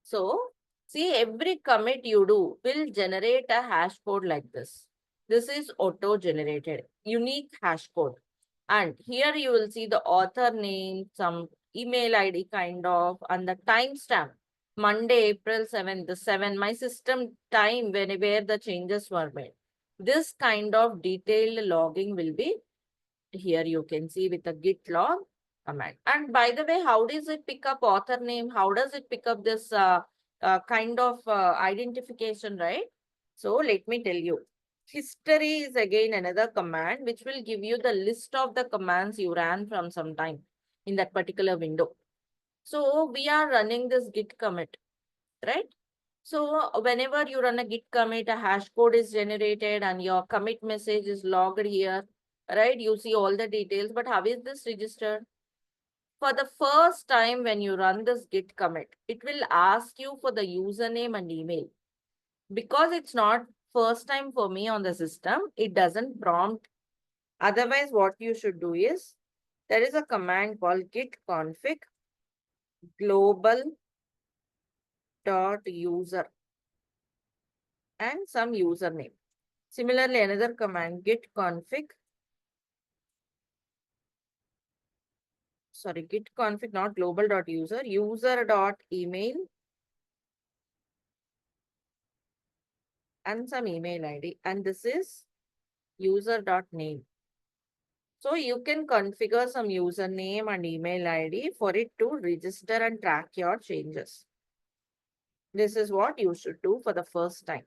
So, see, every commit you do will generate a hash code like this. This is auto-generated, unique hash code. And here you will see the author name, some email ID kind of, and the timestamp. Monday, April 7th, the 7, my system time where the changes were made. This kind of detailed logging will be here you can see with the git log command. And by the way, how does it pick up author name? How does it pick up this kind of identification, right? So let me tell you. History is again another command which will give you the list of the commands you ran from some time in that particular window. So we are running this git commit, right? So whenever you run a git commit, a hash code is generated and your commit message is logged here, right? You see all the details, but how is this registered? For the first time when you run this git commit, it will ask you for the username and email. Because it's not first time for me on the system, it doesn't prompt. Otherwise, what you should do is, there is a command called git config global dot user and some username. Similarly, another command git config, sorry, git config, not global dot user, user dot email and some email ID. And this is user dot name. So you can configure some username and email ID for it to register and track your changes. This is what you should do for the first time.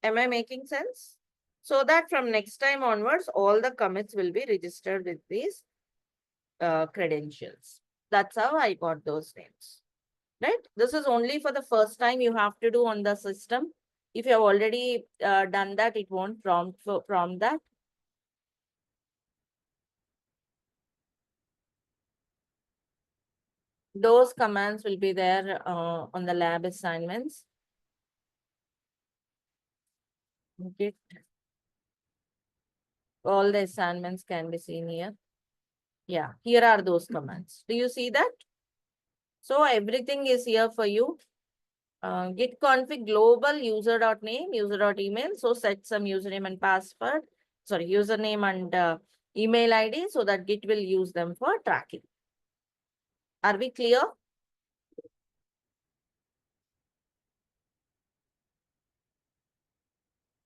Am I making sense? So that from next time onwards, all the commits will be registered with these credentials. That's how I got those names. Right? This is only for the first time you have to do on the system. If you have already done that, it won't prompt that. Those commands will be there on the lab assignments. Git. All the assignments can be seen here. Yeah, here are those commands. Do you see that? So everything is here for you. Git config global user.name, user.email. So set some username and password. Sorry, username and email ID so that Git will use them for tracking. Are we clear?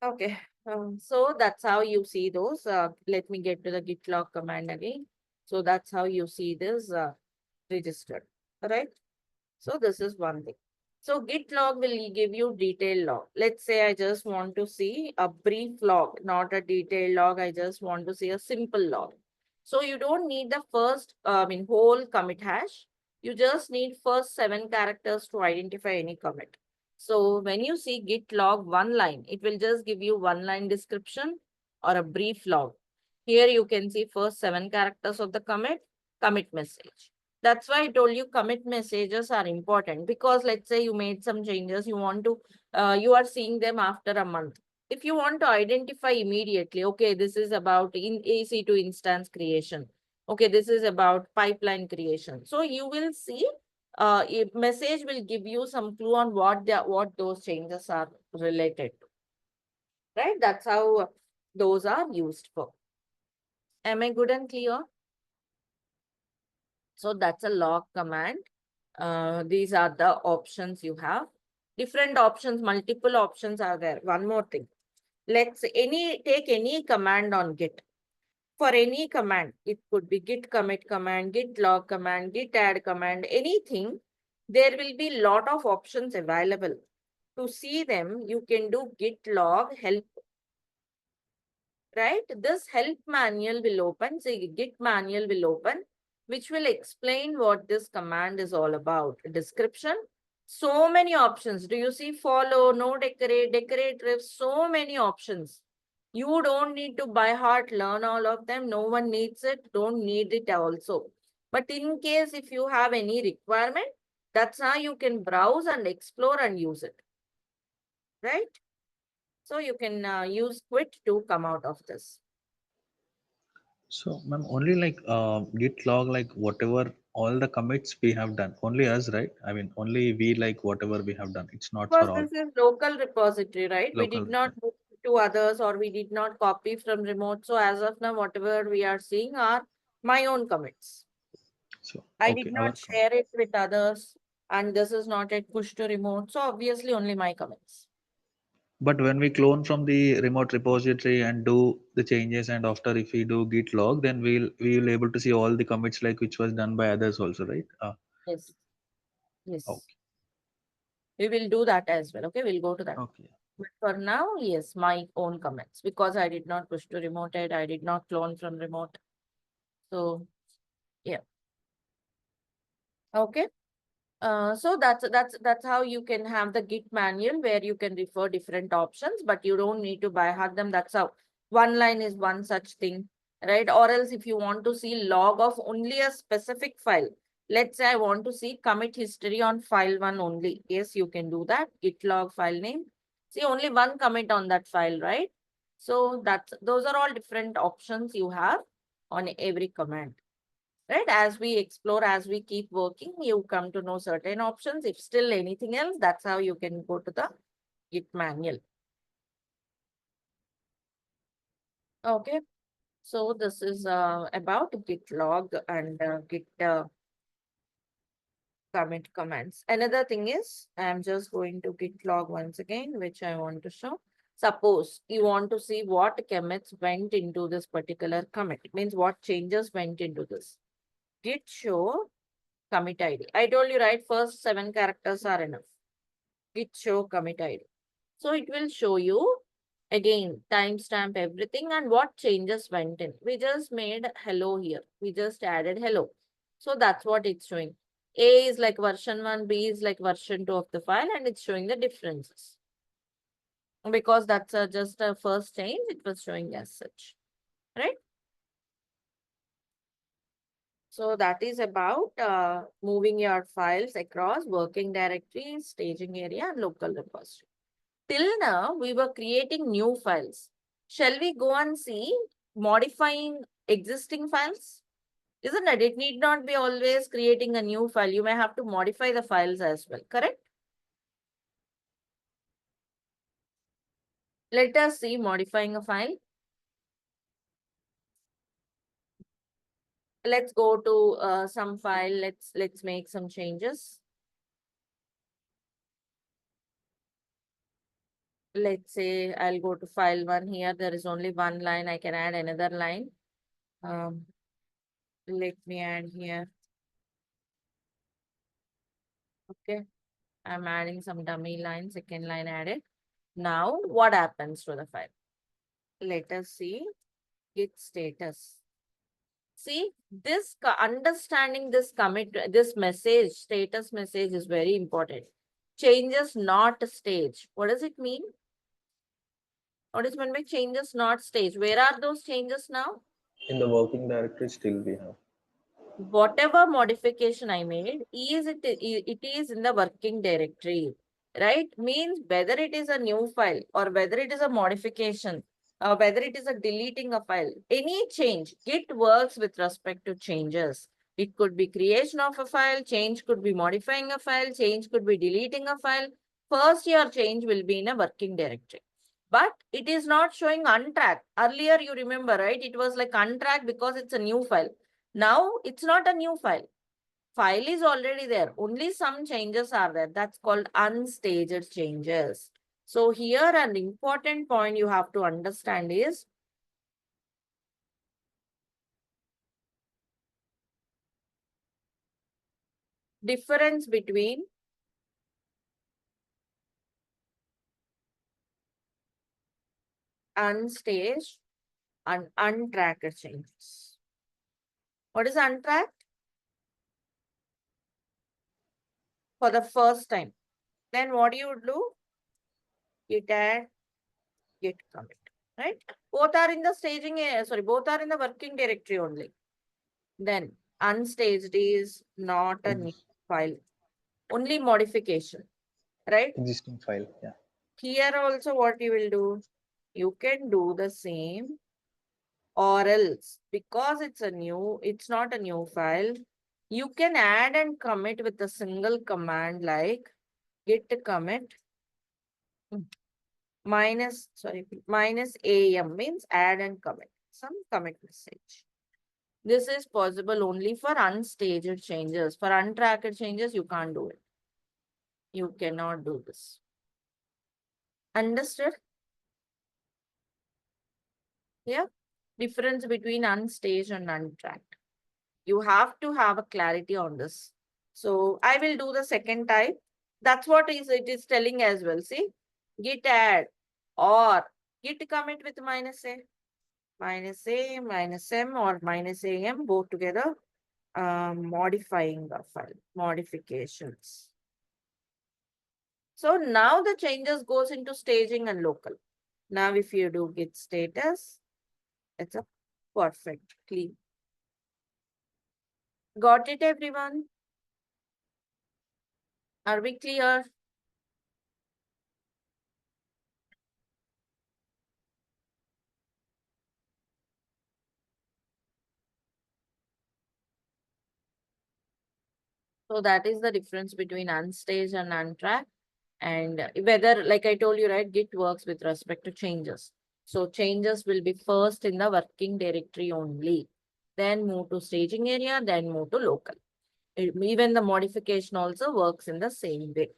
Okay. So that's how you see those. Let me get to the git log command again. So that's how you see this registered. All right. So this is one thing. So git log will give you detailed log. Let's say I just want to see a brief log, not a detailed log. I just want to see a simple log. So you don't need the first, whole commit hash. You just need first 7 characters to identify any commit. So when you see git log one line, it will just give you one line description or a brief log. Here you can see first 7 characters of the commit message. That's why I told you commit messages are important, because let's say you made some changes, you are seeing them after a month. If you want to identify immediately, okay, this is about in AC2 instance creation. Okay, this is about pipeline creation. So you will see a message will give you some clue on what those changes are related to, right? That's how those are used for. Am I good and clear? So that's a log command. These are the options you have. Different options, multiple options are there. One more thing. Let's take any command on Git. For any command, it could be git commit command, git log command, git add command, anything. There will be lot of options available. To see them, you can do git log help, right? This help manual will open, say git manual will open, which will explain what this command is all about. Description, so many options. Do you see follow, no decorate, decorate ref, so many options. You don't need to by heart learn all of them. No one needs it, don't need it also. But in case if you have any requirement, that's how you can browse and explore and use it, right? So you can use quit to come out of this. So, ma'am, only like Git log, like whatever all the commits we have done, only us, right? I mean, only we like whatever we have done. It's not Because for all this is local repository, right? We local. did not move to others, or we did not copy from remote. So as of now, whatever we are seeing are my own commits. So, I did okay, our not share it with others, and this is not yet pushed to remote. So obviously only my commits. but when we clone from the remote repository and do the changes, and after if we do git log, then we'll able to see all the commits like which was done by others also, right? Yes. Yes. Okay. We will do that as well. Okay, we'll go to that. Okay. But for now, yes, my own comments, because I did not push to remote it. I did not clone from remote. So yeah. Okay. So that's how you can have the Git manual, where you can refer different options, but you don't need to by heart them. That's how one line is one such thing, right? Or else if you want to see log of only a specific file, let's say I want to see commit history on file one only. Yes, you can do that. Git log file name. See only one commit on that file, right? So those are all different options you have on every command. Right? As we explore, as we keep working, you come to know certain options. If still anything else, that's how you can go to the Git manual. Okay. So this is about Git log and Git commit commands. Another thing is, I'm just going to Git log once again, which I want to show. Suppose you want to see what commits went into this particular commit. It means what changes went into this. Git show commit ID. I told you, right? First 7 characters are enough. Git show commit ID. So it will show you again, timestamp everything and what changes went in. We just made hello here. We just added hello. So that's what it's showing. A is like version 1, B is like version 2 of the file, and it's showing the differences. Because that's just a first change, it was showing as such, right? So that is about moving your files across working directory, staging area, and local repository. Till now, we were creating new files. Shall we go and see modifying existing files? Isn't it? It need not be always creating a new file. You may have to modify the files as well, correct? Let us see modifying a file. Let's go to some file. Let's make some changes. Let's say I'll go to file 1 here. There is only one line. I can add another line. Let me add here. Okay. I'm adding some dummy line, second line added. Now, what happens to the file? Let us see git status. See, this understanding this commit, this message, status message is very important. Changes not stage. What does it mean? What is meant by changes not stage? Where are those changes now? In the working directory, still we have. Whatever modification I made, it is in the working directory, right? Means whether it is a new file or whether it is a modification, or whether it is a deleting a file, any change, Git works with respect to changes. It could be creation of a file, change could be modifying a file, change could be deleting a file. First, your change will be in a working directory. But it is not showing untracked. Earlier, you remember, right? It was like untracked because it's a new file. Now, it's not a new file. File is already there. Only some changes are there. That's called unstaged changes. So here an important point you have to understand is difference between unstaged and untracked changes. What is untracked? For the first time. Then what you would do? Git add, git commit. Right? Both are in the staging, both are in the working directory only. Then unstaged is not a new file, only modification, right? Existing file, yeah. Here also what you will do, you can do the same, or else because it's not a new file, you can add and commit with a single command like git commit minus am means add and commit some commit message. This is possible only for unstaged changes. For untracked changes, you can't do it. You cannot do this. Understood? Yeah. Difference between unstaged and untracked. You have to have a clarity on this. So I will do the second type. That's what it is telling as well. See, git add or git commit with minus a, minus m, or minus am, both together. Modifying the file, modifications. So now the changes goes into staging and local. Now if you do git status, it's a perfect clean. Got it, everyone? Are we clear? So that is the difference between unstaged and untracked. And whether, like I told you, right, Git works with respect to changes. So changes will be first in the working directory only, then move to staging area, then move to local. Even the modification also works in the same way.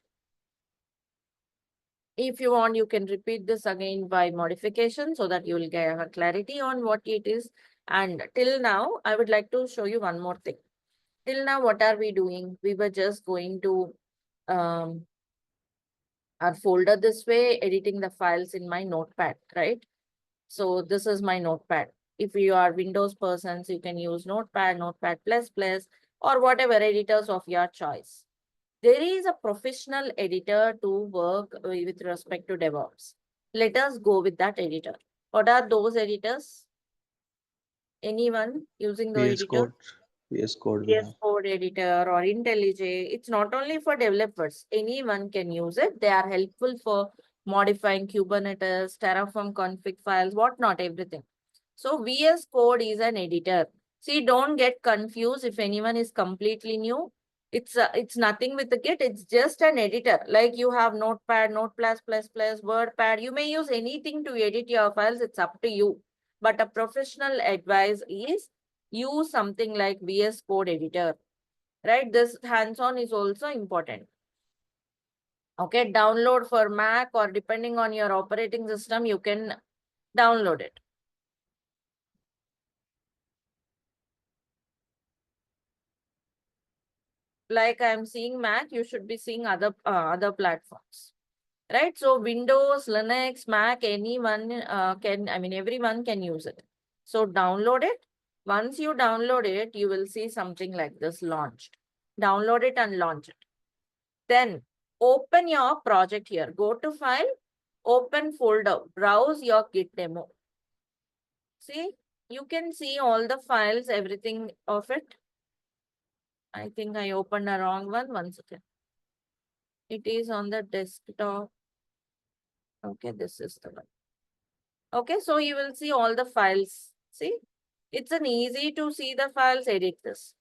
If you want, you can repeat this again by modification so that you will get a clarity on what it is. And till now, I would like to show you one more thing. Till now, what are we doing? We were just going to our folder this way, editing the files in my notepad, right? So this is my notepad. If you are Windows persons, you can use Notepad, Notepad++, or whatever editors of your choice. There is a professional editor to work with respect to DevOps. Let us go with that editor. What are those editors? Anyone using the VS editor? Code, VS Code we VS have. Code editor or IntelliJ. It's not only for developers. Anyone can use it. They are helpful for modifying Kubernetes, Terraform config files, whatnot, everything. So VS Code is an editor. See, don't get confused if anyone is completely new. It's nothing with the Git. It's just an editor. Like you have Notepad, Note++, WordPad. You may use anything to edit your files. It's up to you. But a professional advice is use something like VS Code editor. Right? This hands-on is also important. Okay, download for Mac, or depending on your operating system, you can download it. like I'm seeing Mac, you should be seeing other platforms, right? So Windows, Linux, Mac, anyone everyone can use it. So download it. Once you download it, you will see something like this launched. Download it and launch it. Then open your project here. Go to File, open folder, browse your Git demo. See, you can see all the files, everything of it. I think I opened a wrong one. One second. It is on the desktop. Okay, this is the one. Okay, so you will see all the files. See, it's an easy to see the files, edit this.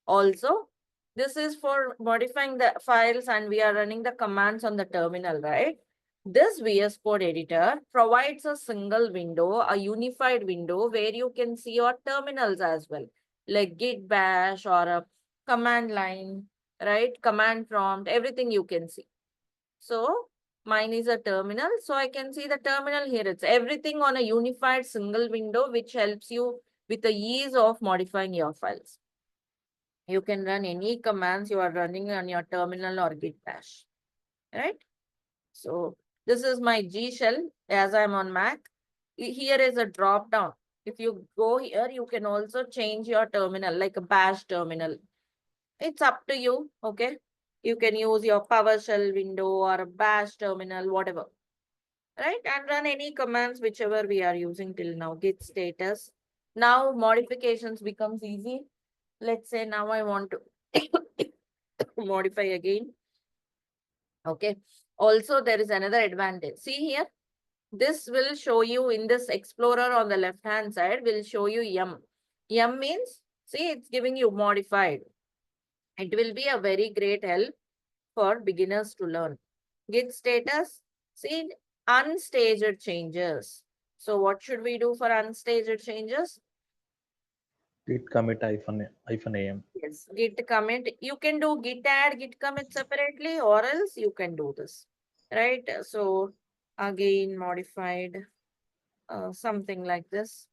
Also, this is for modifying the files and we are running the commands on the terminal, right? This VS Code editor provides a single window, a unified window where you can see your terminals as well, like Git bash or a command line, right? Command prompt, everything you can see. So mine is a terminal. So I can see the terminal here. It's everything on a unified single window, which helps you with the ease of modifying your files. You can run any commands you are running on your terminal or Git bash, right? So this is my G shell as I'm on Mac. Here is a drop down. If you go here, you can also change your terminal like a bash terminal. It's up to you, okay? You can use your PowerShell window or a bash terminal, whatever, right? And run any commands, whichever we are using till now, git status. Now modifications becomes easy. Let's say now I want to modify again. Okay. Also, there is another advantage. See here, this will show you in this explorer on the left hand side, will show you yum. Yum means, see, it's giving you modified. It will be a very great help for beginners to learn. Git status, see, unstaged changes. So what should we do for unstaged changes? Git commit hyphen am. Yes, git commit. You can do git add, git commit separately, or else you can do this, right? So again, modified, something like this.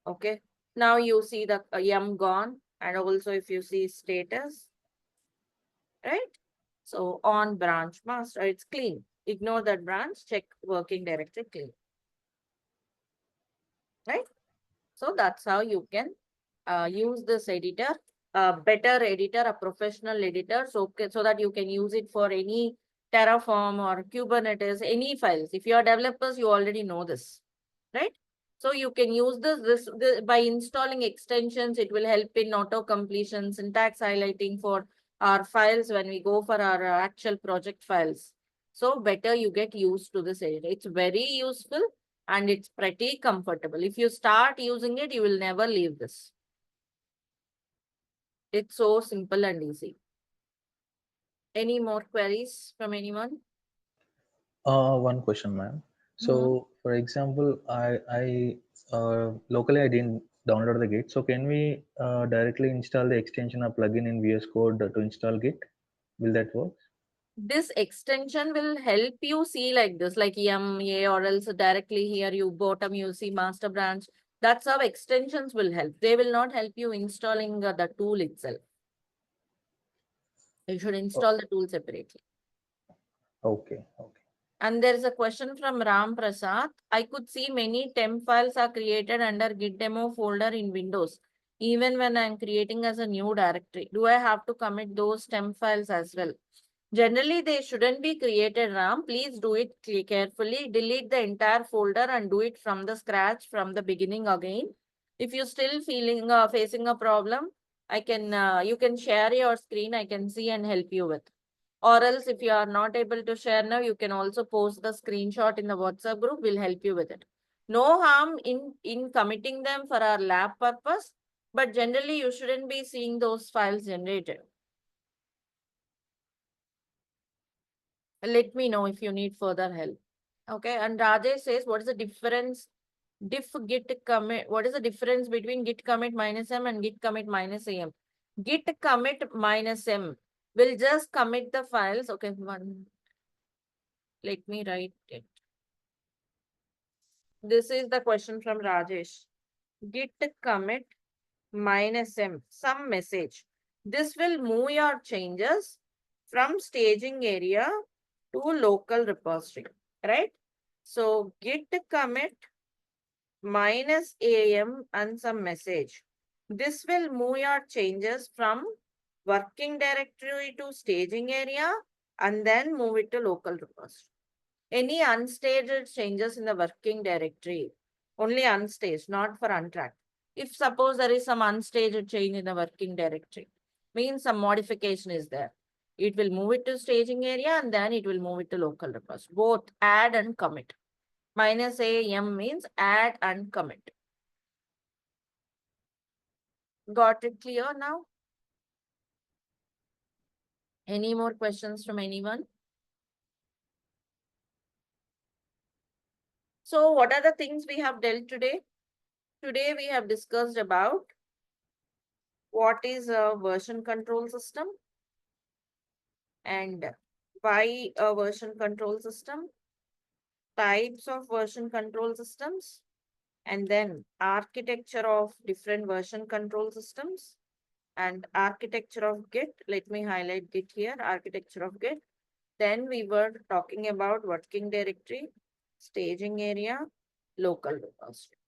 Okay. Now you see the yum gone, and also if you see status, right? So on branch master, it's clean. Ignore that branch, check working directory clean, right? So that's how you can use this editor, a better editor, a professional editor, so that you can use it for any Terraform or Kubernetes, any files. If you are developers, you already know this, right? So you can use this by installing extensions. It will help in auto completion, syntax highlighting for our files when we go for our actual project files. So better you get used to this editor. It's very useful and it's pretty comfortable. If you start using it, you will never leave this. It's so simple and easy. Any more queries from anyone? One question, ma'am. Mhm. So, for example, locally I didn't download the Git. So, can we directly install the extension or plugin in VS Code to install Git? Will that work? This extension will help you see like this, like EMA, or else directly here you bottom you see master branch. That's how extensions will help. They will not help you installing the tool itself. You should Oh, install the tool separately. okay, okay. And there is a question from Ram Prasad. I could see many temp files are created under Git demo folder in Windows, even when I'm creating as a new directory. Do I have to commit those temp files as well? Generally, they shouldn't be created, Ram. Please do it carefully. Delete the entire folder and do it from the scratch, from the beginning again. If you're still facing a problem, you can share your screen. I can see and help you with. Or else if you are not able to share now, you can also post the screenshot in the WhatsApp group. We'll help you with it. No harm in committing them for our lab purpose, but generally you shouldn't be seeing those files generated. Let me know if you need further help. Okay, and Rajesh says, what is the difference? Diff git commit. What is the difference between git commit minus m and git commit minus am? Git commit minus m will just commit the files. Okay, let me write it. This is the question from Rajesh. Git commit minus m, some message. This will move your changes from staging area to local repository, right? So git commit minus am and some message. This will move your changes from working directory to staging area and then move it to local repository. Any unstaged changes in the working directory, only unstaged, not for untracked. If suppose there is some unstaged change in the working directory, means some modification is there. It will move it to staging area and then it will move it to local repository. Both add and commit. Minus am means add and commit. Got it clear now? Any more questions from anyone? So what are the things we have dealt today? Today we have discussed about what is a version control system and why a version control system, types of version control systems, and then architecture of different version control systems and architecture of Git. Let me highlight Git here, architecture of Git. Then we were talking about working directory, staging area, local repository.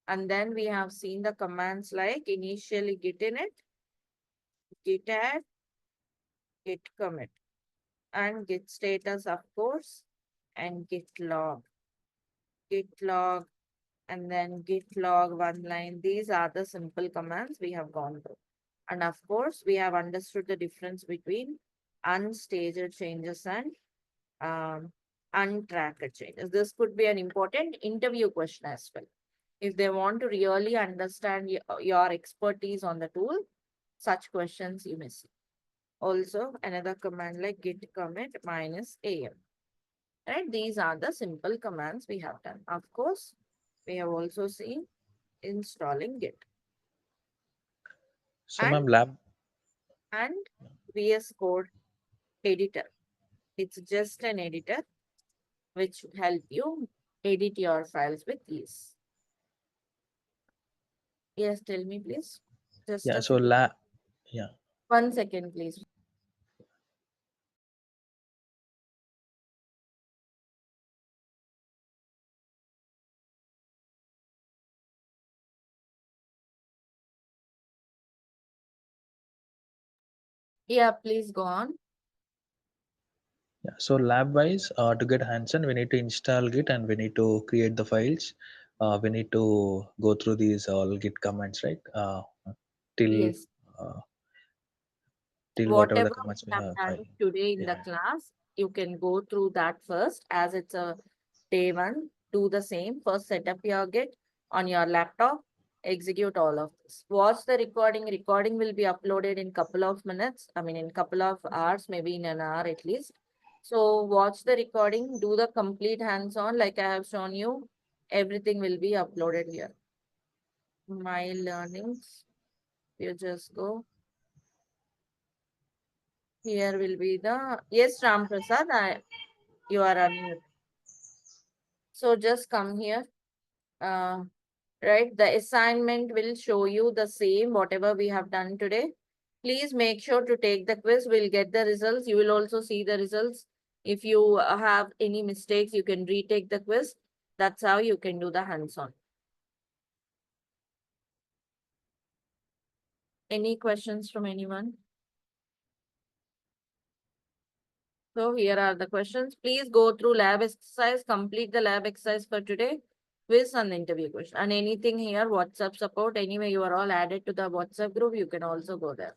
And then we have seen the commands like initially git init, git add, git commit, and git status, of course, and git log, and then git log one line. These are the simple commands we have gone through. And of course, we have understood the difference between unstaged changes and untracked changes. This could be an important interview question as well. If they want to really understand your expertise on the tool, such questions you may see. Also, another command like git commit minus am. Right? These are the simple commands we have done. Of course, we have also seen installing Git So, and ma'am, lab. VS Code editor. It's just an editor which should help you edit your files with ease. Yes, tell me please. Just Yeah. a So, second. yeah. 1 second, please. Yeah, please go on. Yeah. So lab wise, to get hands-on, we need to install Git and we need to create the files. We need to go through these all Git commands, right? Till Yes. uh, till whatever the Whatever commands we we have have. done File. today in the Yeah. class, you can go through that first as it's a day one. Do the same. First, set up your Git on your laptop. Execute all of this. Watch the recording. Recording will be uploaded in couple of minutes. I mean, in couple of hours, maybe in an hour at least. So watch the recording. Do the complete hands-on like I have shown you. Everything will be uploaded here. My learnings. You just go. Here will be the, yes, Ram Prasad, you are unmuted. So just come here. Uh, right, the assignment will show you the same, whatever we have done today. Please make sure to take the quiz. We'll get the results. You will also see the results. If you have any mistakes, you can retake the quiz. That's how you can do the hands-on. Any questions from anyone? So here are the questions. Please go through lab exercise, complete the lab exercise for today with an interview question. And anything here, WhatsApp support, anyway, you are all added to the WhatsApp group. You can also go there.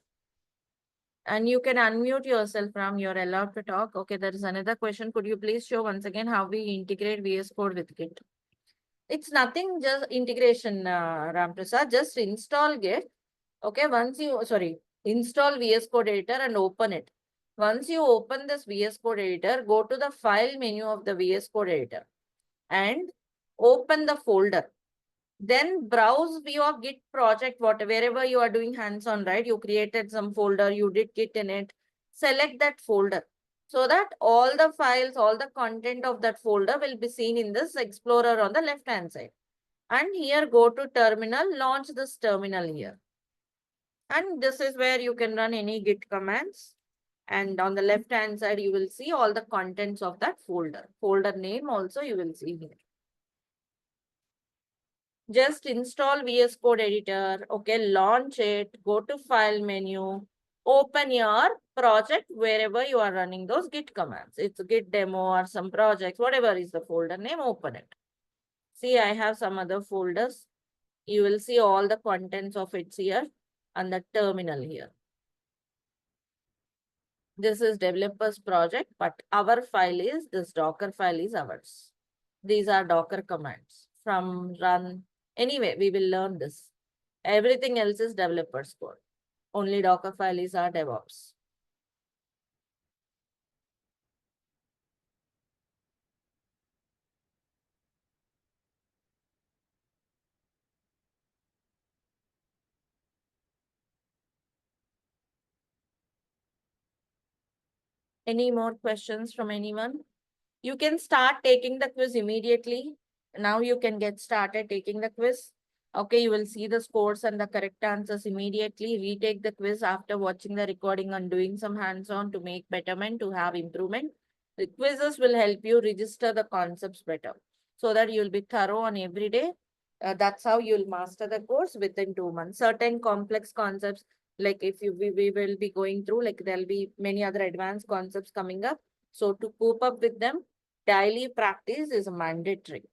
And you can unmute yourself from you're allowed to talk. Okay, there is another question. Could you please show once again how we integrate VS Code with Git? It's nothing, just integration, Ram Prasad. Just install Git. Okay, once you, sorry, install VS Code editor and open it. Once you open this VS Code editor, go to the file menu of the VS Code editor and open the folder. Then browse your Git project, wherever you are doing hands-on, right? You created some folder, you did Git in it. Select that folder so that all the files, all the content of that folder will be seen in this Explorer on the left-hand side. And here go to terminal, launch this terminal here. And this is where you can run any git commands. And on the left hand side, you will see all the contents of that folder. Folder name also you will see here. Just install VS Code editor. Okay, launch it. Go to file menu. Open your project wherever you are running those git commands. It's git demo or some projects, whatever is the folder name, open it. See, I have some other folders. You will see all the contents of it here on the terminal here. This is developer's project, but our file is, this Docker file is ours. These are Docker commands from run. Anyway, we will learn this. Everything else is developer's code. Only Docker file is our DevOps. Any more questions from anyone? You can start taking the quiz immediately. Now you can get started taking the quiz. Okay, you will see the scores and the correct answers immediately. Retake the quiz after watching the recording and doing some hands-on to make betterment, to have improvement. The quizzes will help you register the concepts better so that you'll be thorough on every day. That's how you'll master the course within 2 months. Certain complex concepts, like if we will be going through, like there'll be many other advanced concepts coming up. So to cope up with them, daily practice is mandatory.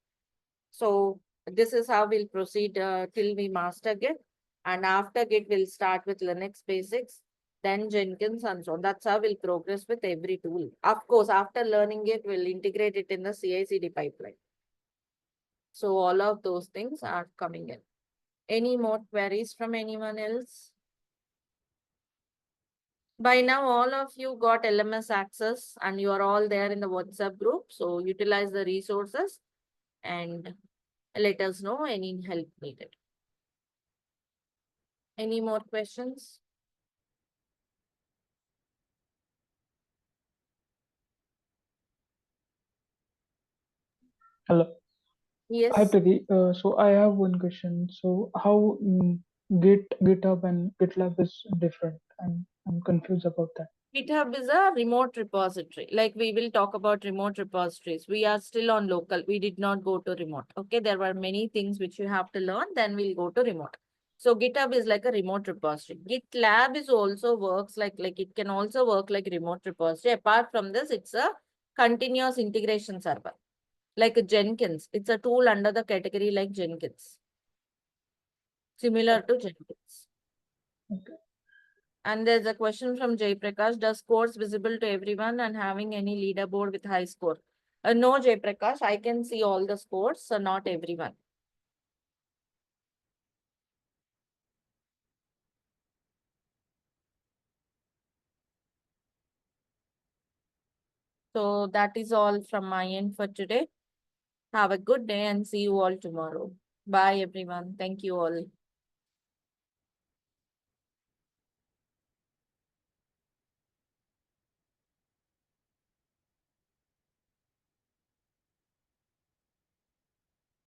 So this is how we'll proceed till we master Git. And after Git, we'll start with Linux basics, then Jenkins and so on. That's how we'll progress with every tool. Of course, after learning it, we'll integrate it in the CI/CD pipeline. So all of those things are coming in. Any more queries from anyone else? By now, all of you got LMS access and you are all there in the WhatsApp group. So utilize the resources and let us know any help needed. Any more questions? Hello. Hi, Yes. Priti. So I have one question. So how GitHub and GitLab is different? I'm confused about that. GitHub is a remote repository. Like we will talk about remote repositories. We are still on local. We did not go to remote. Okay. There were many things which you have to learn. Then we'll go to remote. So GitHub is like a remote repository. GitLab is also works like it can also work like remote repository. Apart from this, it's a continuous integration server. Like a Jenkins. It's a tool under the category like Jenkins. Similar to Jenkins. Okay. And there's a question from Jay Prakash. Does scores visible to everyone and having any leaderboard with high score? No, Jay Prakash. I can see all the scores, so not everyone. So that is all from my end for today. Have a good day and see you all tomorrow. Bye, everyone. Thank you all.